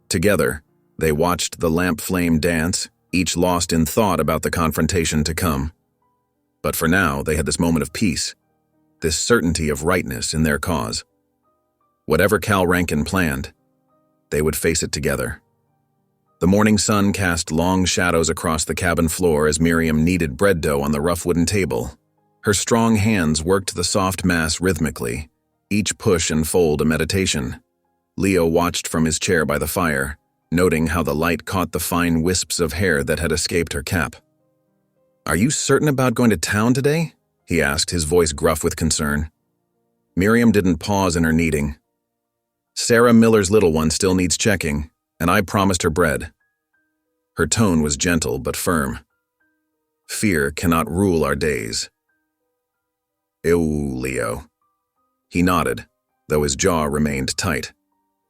Together, they watched the lamp flame dance, each lost in thought about the confrontation to come. But for now, they had this moment of peace, this certainty of rightness in their cause. Whatever Cal Rankin planned, they would face it together. The morning sun cast long shadows across the cabin floor as Miriam kneaded bread dough on the rough wooden table. Her strong hands worked the soft mass rhythmically, each push and fold a meditation. Leo watched from his chair by the fire, noting how the light caught the fine wisps of hair that had escaped her cap. "Are you certain about going to town today?" he asked, his voice gruff with concern. Miriam didn't pause in her kneading. "Sarah Miller's little one still needs checking, and I promised her bread." Her tone was gentle but firm. "Fear cannot rule our days." "Ew, Leo." He nodded, though his jaw remained tight.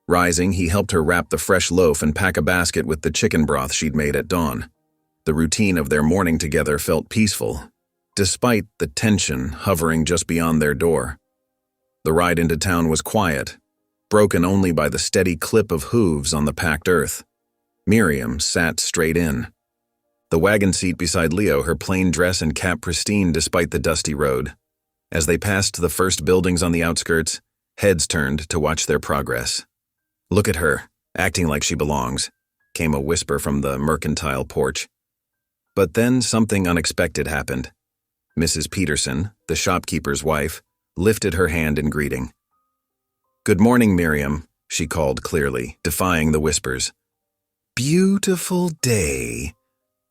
Rising, he helped her wrap the fresh loaf and pack a basket with the chicken broth she'd made at dawn. The routine of their morning together felt peaceful, despite the tension hovering just beyond their door. The ride into town was quiet, broken only by the steady clip of hooves on the packed earth. Miriam sat straight in. The wagon seat beside Leo, her plain dress and cap pristine despite the dusty road. As they passed the first buildings on the outskirts, heads turned to watch their progress. "Look at her, acting like she belongs," came a whisper from the mercantile porch. But then something unexpected happened. Mrs. Peterson, the shopkeeper's wife, lifted her hand in greeting. "Good morning, Miriam," she called clearly, defying the whispers. "Beautiful day.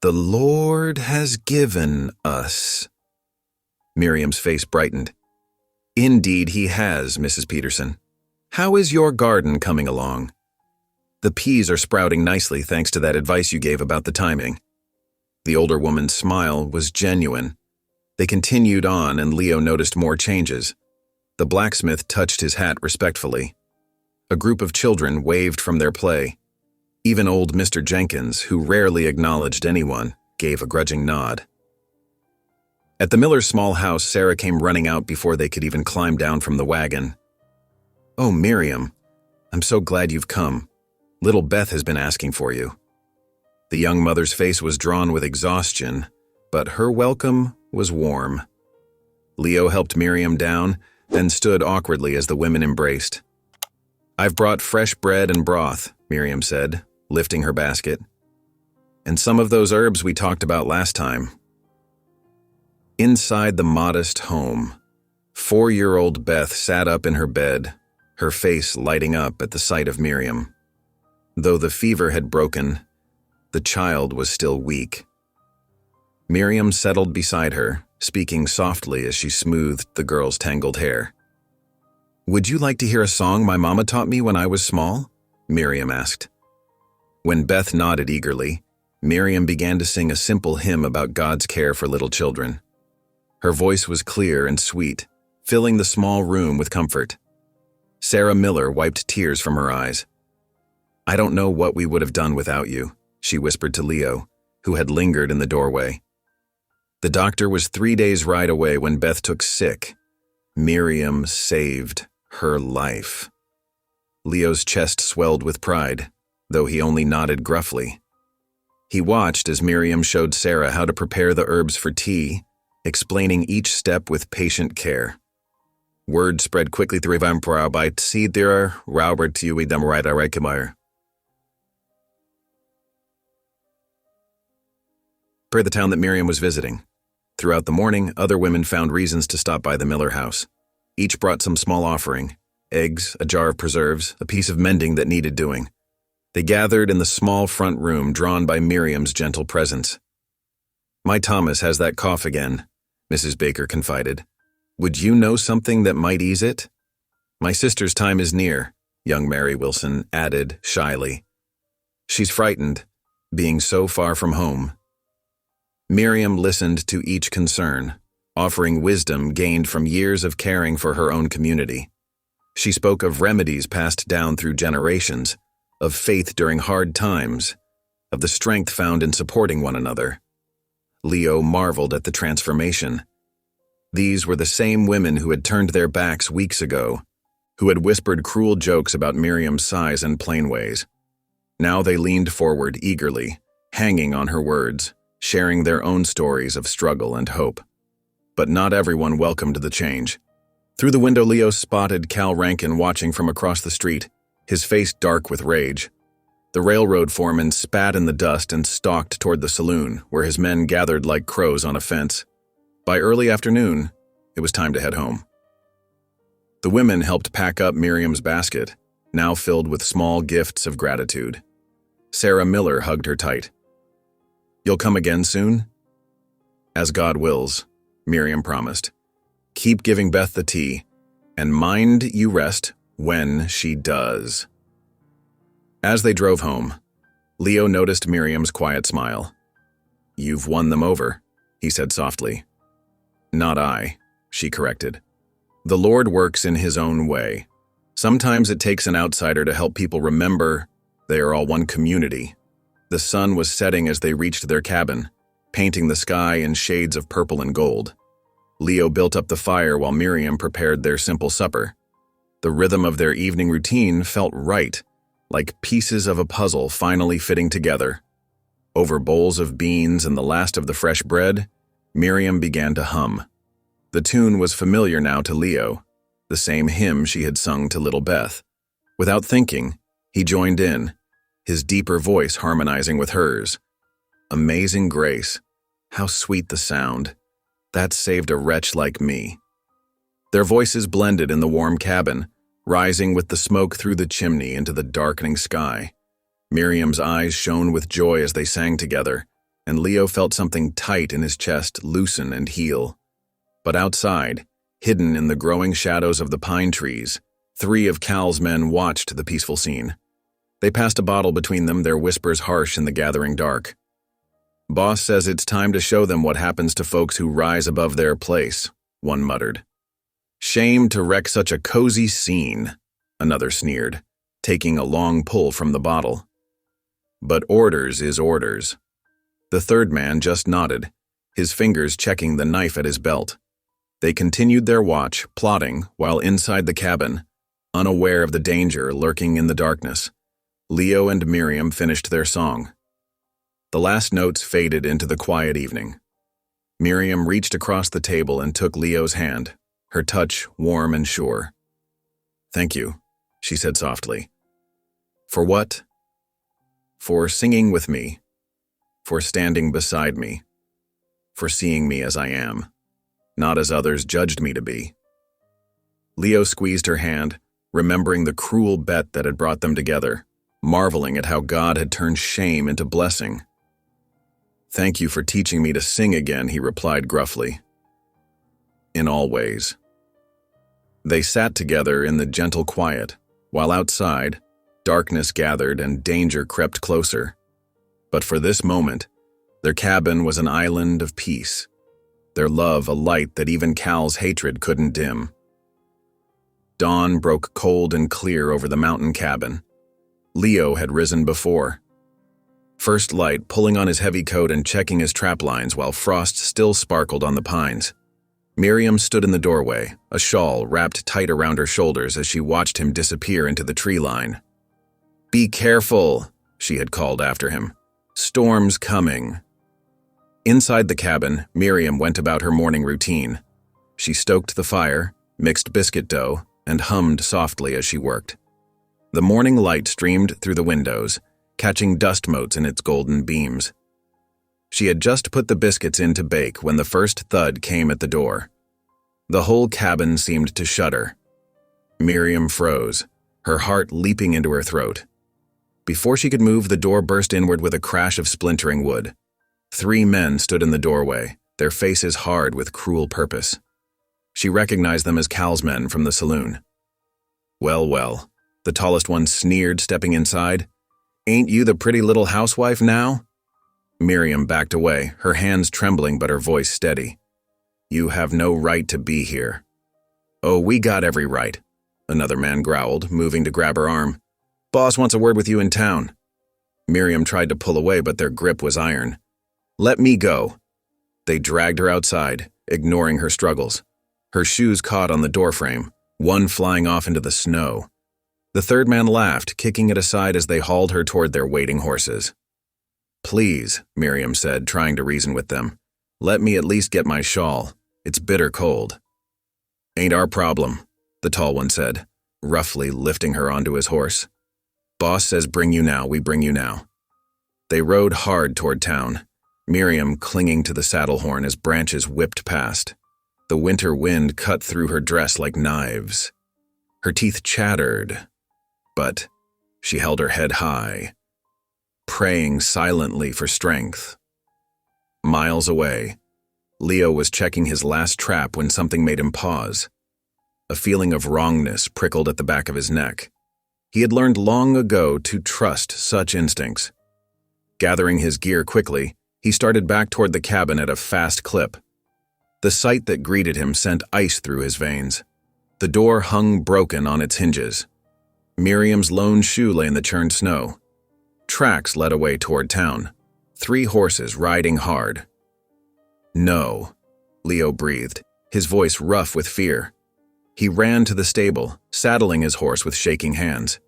The Lord has given us." Miriam's face brightened. "Indeed he has, Mrs. Peterson. How is your garden coming along?" "The peas are sprouting nicely thanks to that advice you gave about the timing." The older woman's smile was genuine. They continued on, and Leo noticed more changes. The blacksmith touched his hat respectfully. A group of children waved from their play. Even old Mr. Jenkins, who rarely acknowledged anyone, gave a grudging nod. At the Miller's small house, Sarah came running out before they could even climb down from the wagon. "Oh, Miriam, I'm so glad you've come. Little Beth has been asking for you." The young mother's face was drawn with exhaustion, but her welcome was warm. Leo helped Miriam down, then stood awkwardly as the women embraced. "I've brought fresh bread and broth," Miriam said, lifting her basket. "And some of those herbs we talked about last time." Inside the modest home, 4-year-old Beth sat up in her bed, her face lighting up at the sight of Miriam. Though the fever had broken, the child was still weak. Miriam settled beside her, speaking softly as she smoothed the girl's tangled hair. "Would you like to hear a song my mama taught me when I was small?" Miriam asked. When Beth nodded eagerly, Miriam began to sing a simple hymn about God's care for little children. Her voice was clear and sweet, filling the small room with comfort. Sarah Miller wiped tears from her eyes. "I don't know what we would have done without you," she whispered to Leo, who had lingered in the doorway. The doctor was 3 days' ride away when Beth took sick. Miriam saved her life. Leo's chest swelled with pride, though he only nodded gruffly. He watched as Miriam showed Sarah how to prepare the herbs for tea, explaining each step with patient care. Word spread quickly through Vampire by Sidira Robert Tui Damrida Rekemire. Per the town that Miriam was visiting. Throughout the morning, other women found reasons to stop by the Miller house. Each brought some small offering: eggs, a jar of preserves, a piece of mending that needed doing. They gathered in the small front room drawn by Miriam's gentle presence. "My Thomas has that cough again," Mrs. Baker confided. "Would you know something that might ease it?" "My sister's time is near," young Mary Wilson added shyly. "She's frightened, being so far from home." Miriam listened to each concern, offering wisdom gained from years of caring for her own community. She spoke of remedies passed down through generations, of faith during hard times, of the strength found in supporting one another. Leo marveled at the transformation. These were the same women who had turned their backs weeks ago, who had whispered cruel jokes about Miriam's size and plain ways. Now they leaned forward eagerly, hanging on her words, sharing their own stories of struggle and hope. But not everyone welcomed the change. Through the window, Leo spotted Cal Rankin watching from across the street, his face dark with rage. The railroad foreman spat in the dust and stalked toward the saloon, where his men gathered like crows on a fence. By early afternoon, it was time to head home. The women helped pack up Miriam's basket, now filled with small gifts of gratitude. Sarah Miller hugged her tight. "You'll come again soon?" "As God wills," Miriam promised. "Keep giving Beth the tea, and mind you rest when she does." As they drove home, Leo noticed Miriam's quiet smile. "You've won them over," he said softly. "Not I," she corrected. "The Lord works in his own way. Sometimes it takes an outsider to help people remember they are all one community." The sun was setting as they reached their cabin, painting the sky in shades of purple and gold. Leo built up the fire while Miriam prepared their simple supper. The rhythm of their evening routine felt right, like pieces of a puzzle finally fitting together. Over bowls of beans and the last of the fresh bread, Miriam began to hum. The tune was familiar now to Leo, the same hymn she had sung to little Beth. Without thinking, he joined in, his deeper voice harmonizing with hers. Amazing grace, how sweet the sound. That saved a wretch like me. Their voices blended in the warm cabin, rising with the smoke through the chimney into the darkening sky. Miriam's eyes shone with joy as they sang together, and Leo felt something tight in his chest loosen and heal. But outside, hidden in the growing shadows of the pine trees, 3 of Cal's men watched the peaceful scene. They passed a bottle between them, their whispers harsh in the gathering dark. "Boss says it's time to show them what happens to folks who rise above their place," one muttered. "Shame to wreck such a cozy scene," another sneered, taking a long pull from the bottle. "But orders is orders." The third man just nodded, his fingers checking the knife at his belt. They continued their watch, plotting, while inside the cabin, unaware of the danger lurking in the darkness. Leo and Miriam finished their song. The last notes faded into the quiet evening. Miriam reached across the table and took Leo's hand, her touch warm and sure. "Thank you," she said softly. "For what?" "For singing with me, for standing beside me, for seeing me as I am, not as others judged me to be." Leo squeezed her hand, remembering the cruel bet that had brought them together, marveling at how God had turned shame into blessing. "Thank you for teaching me to sing again," he replied gruffly. "In all ways." They sat together in the gentle quiet, while outside, darkness gathered and danger crept closer. But for this moment, their cabin was an island of peace, their love a light that even Cal's hatred couldn't dim. Dawn broke cold and clear over the mountain cabin. Leo had risen before. First light pulling on his heavy coat and checking his trap lines while frost still sparkled on the pines. Miriam stood in the doorway, a shawl wrapped tight around her shoulders as she watched him disappear into the tree line. "Be careful," she had called after him. "Storm's coming." Inside the cabin, Miriam went about her morning routine. She stoked the fire, mixed biscuit dough, and hummed softly as she worked. The morning light streamed through the windows, catching dust motes in its golden beams. She had just put the biscuits in to bake when the first thud came at the door. The whole cabin seemed to shudder. Miriam froze, her heart leaping into her throat. Before she could move, the door burst inward with a crash of splintering wood. 3 men stood in the doorway, their faces hard with cruel purpose. She recognized them as Cal's men from the saloon. "Well, well," the tallest one sneered, stepping inside. "Ain't you the pretty little housewife now?" Miriam backed away, her hands trembling but her voice steady. "You have no right to be here." "Oh, we got every right," another man growled, moving to grab her arm. "Boss wants a word with you in town." Miriam tried to pull away, but their grip was iron. "Let me go." They dragged her outside, ignoring her struggles. Her shoes caught on the doorframe, one flying off into the snow. The third man laughed, kicking it aside as they hauled her toward their waiting horses. "Please," Miriam said, trying to reason with them. "Let me at least get my shawl. It's bitter cold." "Ain't our problem," the tall one said, roughly lifting her onto his horse. "Boss says bring you now, we bring you now." They rode hard toward town, Miriam clinging to the saddle horn as branches whipped past. The winter wind cut through her dress like knives. Her teeth chattered, but she held her head high, praying silently for strength. Miles away, Leo was checking his last trap when something made him pause. A feeling of wrongness prickled at the back of his neck. He had learned long ago to trust such instincts. Gathering his gear quickly, he started back toward the cabin at a fast clip. The sight that greeted him sent ice through his veins. The door hung broken on its hinges. Miriam's lone shoe lay in the churned snow. Tracks led away toward town, 3 horses riding hard. "No," Leo breathed, his voice rough with fear. He ran to the stable, saddling his horse with shaking hands.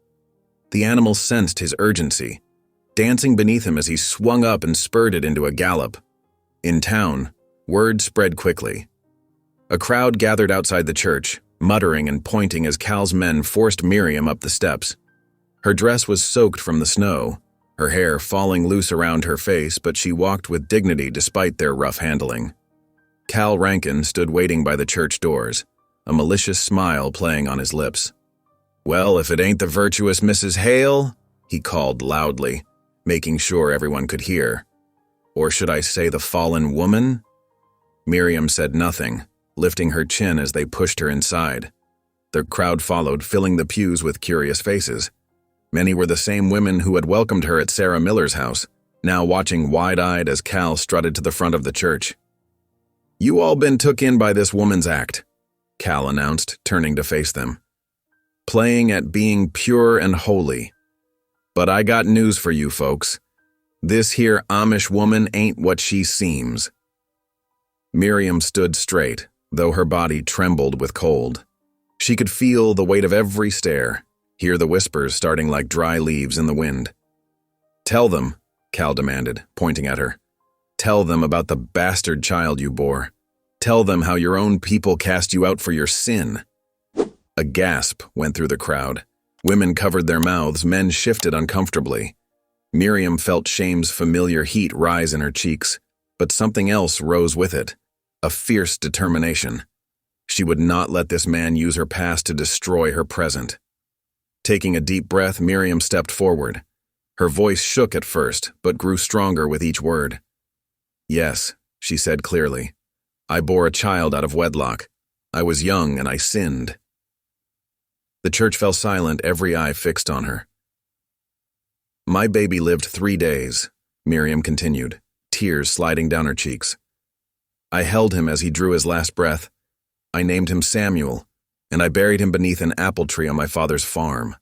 The animal sensed his urgency, dancing beneath him as he swung up and spurred it into a gallop. In town, word spread quickly. A crowd gathered outside the church, muttering and pointing as Cal's men forced Miriam up the steps. Her dress was soaked from the snow, her hair falling loose around her face, but she walked with dignity despite their rough handling. Cal Rankin stood waiting by the church doors, a malicious smile playing on his lips. "Well, if it ain't the virtuous Mrs. Hale," he called loudly, making sure everyone could hear. "Or should I say the fallen woman?" Miriam said nothing, lifting her chin as they pushed her inside. The crowd followed, filling the pews with curious faces. Many were the same women who had welcomed her at Sarah Miller's house, now watching wide-eyed as Cal strutted to the front of the church. "You all been took in by this woman's act," Cal announced, turning to face them. "Playing at being pure and holy. But I got news for you folks. This here Amish woman ain't what she seems." Miriam stood straight, though her body trembled with cold. She could feel the weight of every stare, hear the whispers starting like dry leaves in the wind. "Tell them," Cal demanded, pointing at her. Tell them about the bastard child you bore. Tell them how your own people cast you out for your sin." A gasp went through the crowd. Women covered their mouths, men shifted uncomfortably. Miriam felt shame's familiar heat rise in her cheeks, but something else rose with it, a fierce determination. She would not let this man use her past to destroy her present. Taking a deep breath, Miriam stepped forward. Her voice shook at first, but grew stronger with each word. "Yes," she said clearly. "I bore a child out of wedlock. I was young and I sinned." The church fell silent, every eye fixed on her. "My baby lived 3 days," Miriam continued, tears sliding down her cheeks. "I held him as he drew his last breath. I named him Samuel, and I buried him beneath an apple tree on my father's farm."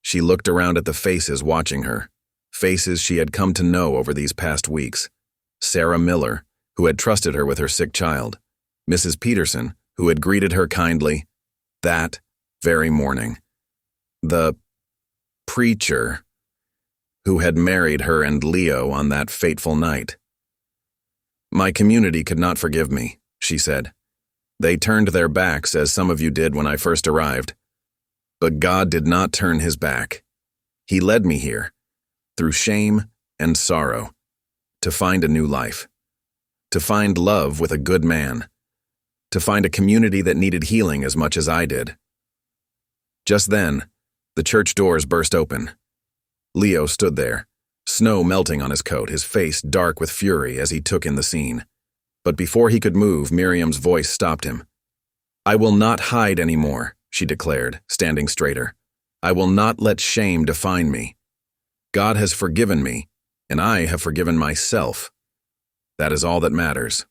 She looked around at the faces watching her, faces she had come to know over these past weeks. Sarah Miller, who had trusted her with her sick child. Mrs. Peterson, who had greeted her kindly that very morning. The preacher, who had married her and Leo on that fateful night. "My community could not forgive me," she said. "They turned their backs, as some of you did when I first arrived. But God did not turn his back. He led me here, through shame and sorrow, to find a new life, to find love with a good man, to find a community that needed healing as much as I did." Just then, the church doors burst open. Leo stood there, snow melting on his coat, his face dark with fury as he took in the scene. But before he could move, Miriam's voice stopped him. "I will not hide anymore," she declared, standing straighter. "I will not let shame define me. God has forgiven me, and I have forgiven myself. That is all that matters."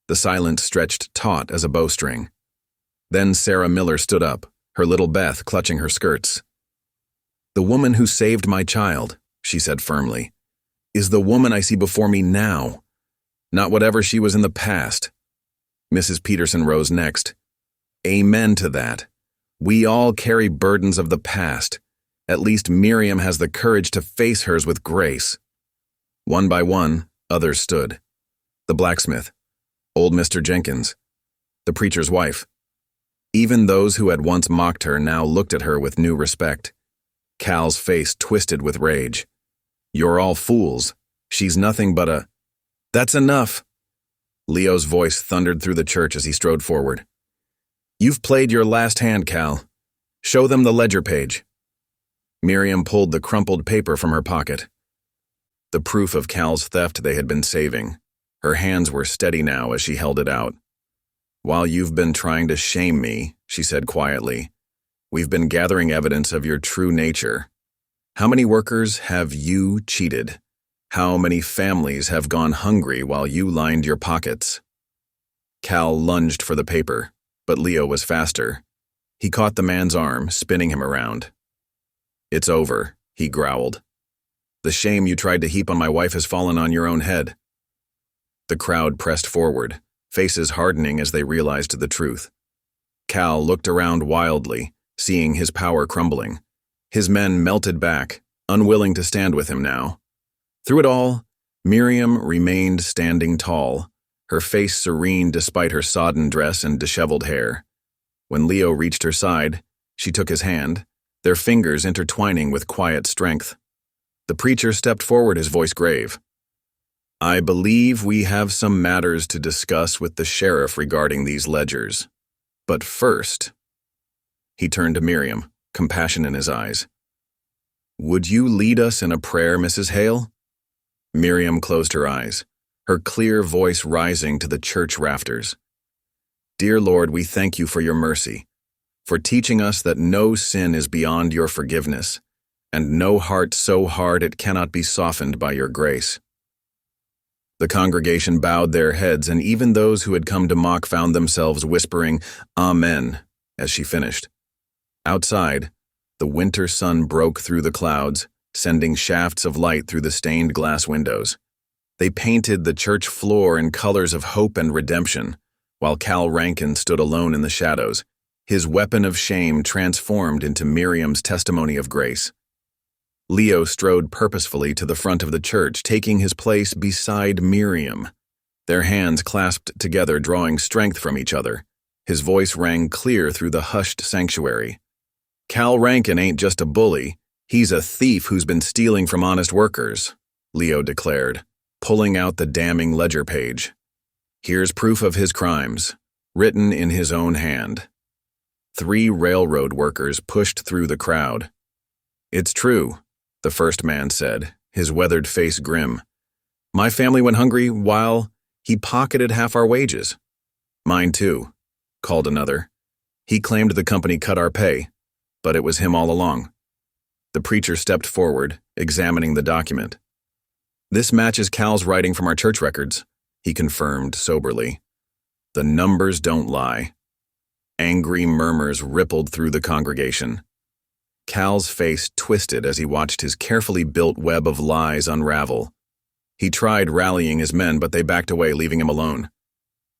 The silence stretched taut as a bowstring. Then Sarah Miller stood up, her little Beth clutching her skirts. "The woman who saved my child," she said firmly, "is the woman I see before me now, not whatever she was in the past." Mrs. Peterson rose next. "Amen to that. We all carry burdens of the past. At least Miriam has the courage to face hers with grace." One by one, others stood. The blacksmith, old Mr. Jenkins, the preacher's wife. Even those who had once mocked her now looked at her with new respect. Cal's face twisted with rage. "You're all fools. She's nothing but a—" "That's enough!" Leo's voice thundered through the church as he strode forward. "You've played your last hand, Cal. Show them the ledger page." Miriam pulled the crumpled paper from her pocket. The proof of Cal's theft they had been saving. Her hands were steady now as she held it out. "While you've been trying to shame me," she said quietly, "we've been gathering evidence of your true nature. How many workers have you cheated? How many families have gone hungry while you lined your pockets?" Cal lunged for the paper, but Leo was faster. He caught the man's arm, spinning him around. "It's over," he growled. "The shame you tried to heap on my wife has fallen on your own head." The crowd pressed forward, faces hardening as they realized the truth. Cal looked around wildly, seeing his power crumbling. His men melted back, unwilling to stand with him now. Through it all, Miriam remained standing tall, her face serene despite her sodden dress and disheveled hair. When Leo reached her side, she took his hand, their fingers intertwining with quiet strength. The preacher stepped forward, his voice grave. "I believe we have some matters to discuss with the sheriff regarding these ledgers. But first," he turned to Miriam, compassion in his eyes. "Would you lead us in a prayer, Mrs. Hale?" Miriam closed her eyes, her clear voice rising to the church rafters. "Dear Lord, we thank you for your mercy, for teaching us that no sin is beyond your forgiveness, and no heart so hard it cannot be softened by your grace." The congregation bowed their heads, and even those who had come to mock found themselves whispering, "Amen," as she finished. Outside, the winter sun broke through the clouds, sending shafts of light through the stained glass windows. They painted the church floor in colors of hope and redemption, while Cal Rankin stood alone in the shadows, his weapon of shame transformed into Miriam's testimony of grace. Leo strode purposefully to the front of the church, taking his place beside Miriam. Their hands clasped together, drawing strength from each other. His voice rang clear through the hushed sanctuary. "Cal Rankin ain't just a bully. He's a thief who's been stealing from honest workers," Leo declared, pulling out the damning ledger page. "Here's proof of his crimes, written in his own hand." 3 railroad workers pushed through the crowd. "It's true," the first man said, his weathered face grim. "My family went hungry while he pocketed half our wages." "Mine too," called another. "He claimed the company cut our pay, but it was him all along." The preacher stepped forward, examining the document. "This matches Cal's writing from our church records," he confirmed soberly. "The numbers don't lie." Angry murmurs rippled through the congregation. Cal's face twisted as he watched his carefully built web of lies unravel. He tried rallying his men, but they backed away, leaving him alone.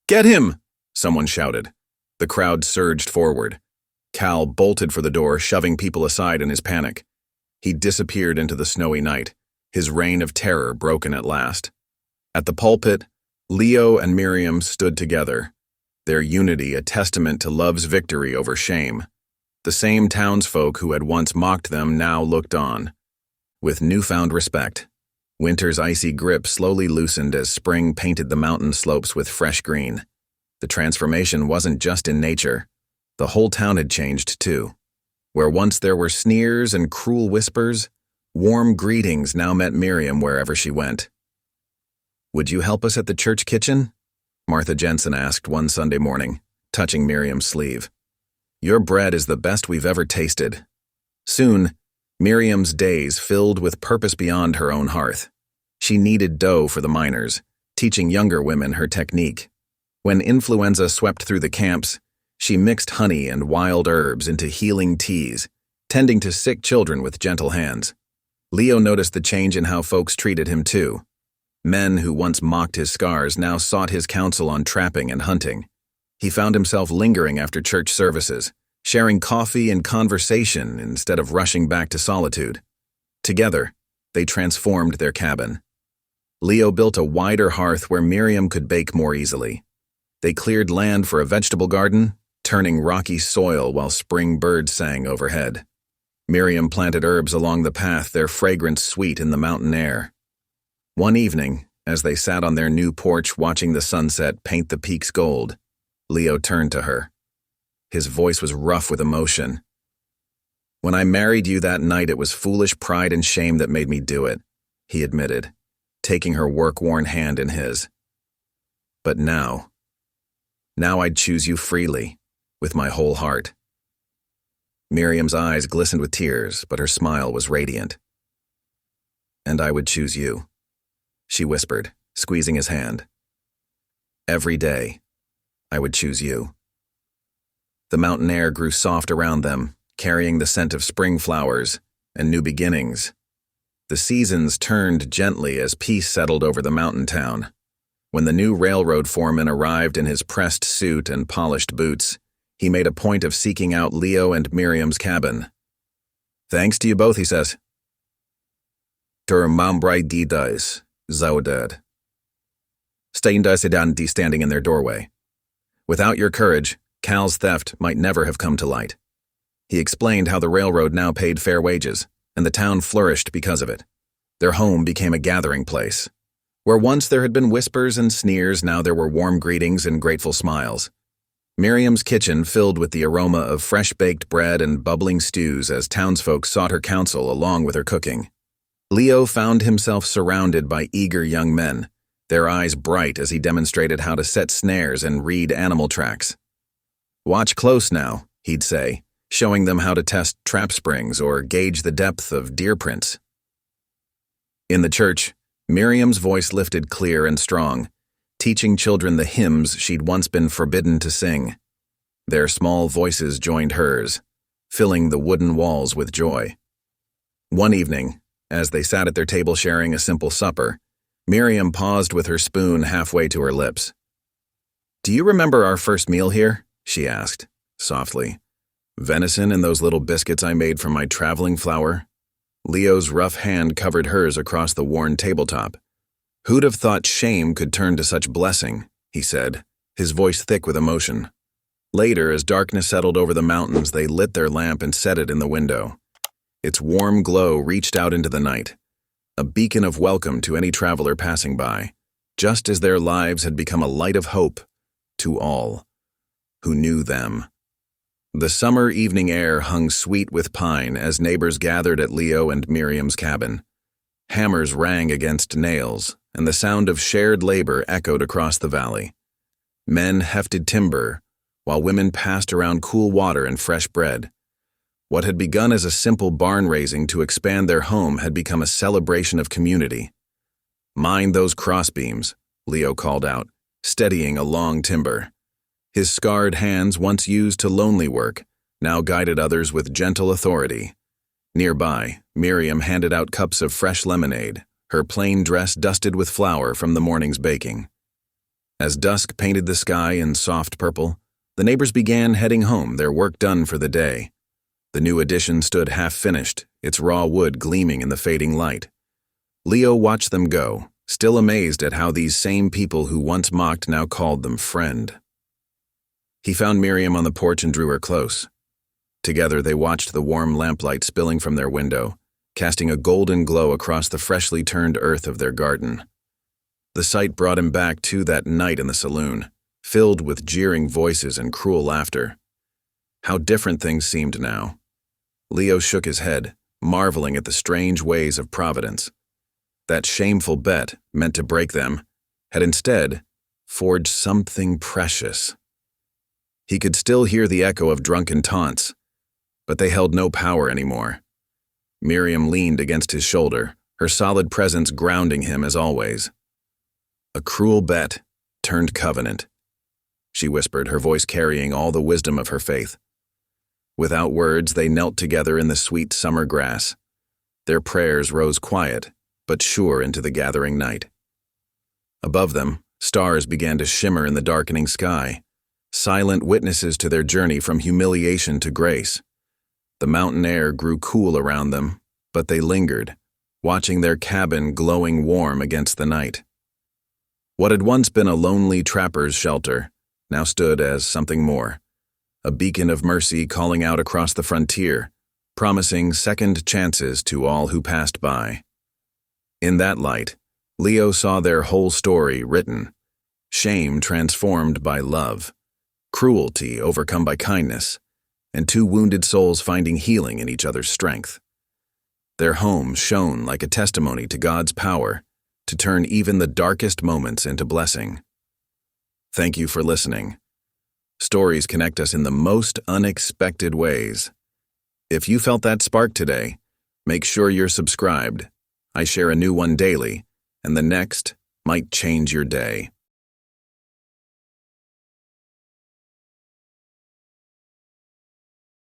"Get him!" someone shouted. The crowd surged forward. Cal bolted for the door, shoving people aside in his panic. He disappeared into the snowy night, his reign of terror broken at last. At the pulpit, Leo and Miriam stood together, their unity a testament to love's victory over shame. The same townsfolk who had once mocked them now looked on, with newfound respect. Winter's icy grip slowly loosened as spring painted the mountain slopes with fresh green. The transformation wasn't just in nature. The whole town had changed too. Where once there were sneers and cruel whispers, warm greetings now met Miriam wherever she went. "Would you help us at the church kitchen?" Martha Jensen asked one Sunday morning, touching Miriam's sleeve. "Your bread is the best we've ever tasted." Soon, Miriam's days filled with purpose beyond her own hearth. She kneaded dough for the miners, teaching younger women her technique. When influenza swept through the camps, she mixed honey and wild herbs into healing teas, tending to sick children with gentle hands. Leo noticed the change in how folks treated him too. Men who once mocked his scars now sought his counsel on trapping and hunting. He found himself lingering after church services, sharing coffee and conversation instead of rushing back to solitude. Together, they transformed their cabin. Leo built a wider hearth where Miriam could bake more easily. They cleared land for a vegetable garden, turning rocky soil while spring birds sang overhead. Miriam planted herbs along the path, their fragrance sweet in the mountain air. One evening, as they sat on their new porch watching the sunset paint the peaks gold, Leo turned to her. His voice was rough with emotion. "When I married you that night, it was foolish pride and shame that made me do it," he admitted, taking her work-worn hand in his. "But now I'd choose you freely, with my whole heart." Miriam's eyes glistened with tears, but her smile was radiant. "And I would choose you," she whispered, squeezing his hand. "Every day, I would choose you." The mountain air grew soft around them, carrying the scent of spring flowers and new beginnings. The seasons turned gently as peace settled over the mountain town. When the new railroad foreman arrived in his pressed suit and polished boots, he made a point of seeking out Leo and Miriam's cabin. "Thanks to you both," he says. "Tur mambrai didas, zaudad." Steindaisidanti standing in their doorway. "Without your courage, Cal's theft might never have come to light." He explained how the railroad now paid fair wages, and the town flourished because of it. Their home became a gathering place. Where once there had been whispers and sneers, now there were warm greetings and grateful smiles. Miriam's kitchen filled with the aroma of fresh-baked bread and bubbling stews as townsfolk sought her counsel along with her cooking. Leo found himself surrounded by eager young men, their eyes bright as he demonstrated how to set snares and read animal tracks. "Watch close now," he'd say, showing them how to test trap springs or gauge the depth of deer prints. In the church, Miriam's voice lifted clear and strong, teaching children the hymns she'd once been forbidden to sing. Their small voices joined hers, filling the wooden walls with joy. One evening, as they sat at their table sharing a simple supper, Miriam paused with her spoon halfway to her lips. "Do you remember our first meal here?" she asked, softly. "Venison and those little biscuits I made from my traveling flour?" Leo's rough hand covered hers across the worn tabletop. "Who'd have thought shame could turn to such blessing?" he said, his voice thick with emotion. Later, as darkness settled over the mountains, they lit their lamp and set it in the window. Its warm glow reached out into the night, a beacon of welcome to any traveler passing by, just as their lives had become a light of hope to all who knew them. The summer evening air hung sweet with pine as neighbors gathered at Leo and Miriam's cabin. Hammers rang against nails, and the sound of shared labor echoed across the valley. Men hefted timber, while women passed around cool water and fresh bread. What had begun as a simple barn raising to expand their home had become a celebration of community. "Mind those crossbeams," Leo called out, steadying a long timber. His scarred hands, once used to lonely work, now guided others with gentle authority. Nearby, Miriam handed out cups of fresh lemonade, her plain dress dusted with flour from the morning's baking. As dusk painted the sky in soft purple, the neighbors began heading home, their work done for the day. The new addition stood half-finished, its raw wood gleaming in the fading light. Leo watched them go, still amazed at how these same people who once mocked now called them friend. He found Miriam on the porch and drew her close. Together they watched the warm lamplight spilling from their window, casting a golden glow across the freshly turned earth of their garden. The sight brought him back to that night in the saloon, filled with jeering voices and cruel laughter. How different things seemed now. Leo shook his head, marveling at the strange ways of Providence. That shameful bet, meant to break them, had instead forged something precious. He could still hear the echo of drunken taunts, but they held no power anymore. Miriam leaned against his shoulder, her solid presence grounding him as always. "A cruel bet turned covenant," she whispered, her voice carrying all the wisdom of her faith. Without words, they knelt together in the sweet summer grass. Their prayers rose quiet, but sure into the gathering night. Above them, stars began to shimmer in the darkening sky, silent witnesses to their journey from humiliation to grace. The mountain air grew cool around them, but they lingered, watching their cabin glowing warm against the night. What had once been a lonely trapper's shelter now stood as something more, a beacon of mercy calling out across the frontier, promising second chances to all who passed by. In that light, Leo saw their whole story written, shame transformed by love, cruelty overcome by kindness, and two wounded souls finding healing in each other's strength. Their home shone like a testimony to God's power to turn even the darkest moments into blessing. Thank you for listening. Stories connect us in the most unexpected ways. If you felt that spark today, make sure you're subscribed. I share a new one daily, and the next might change your day.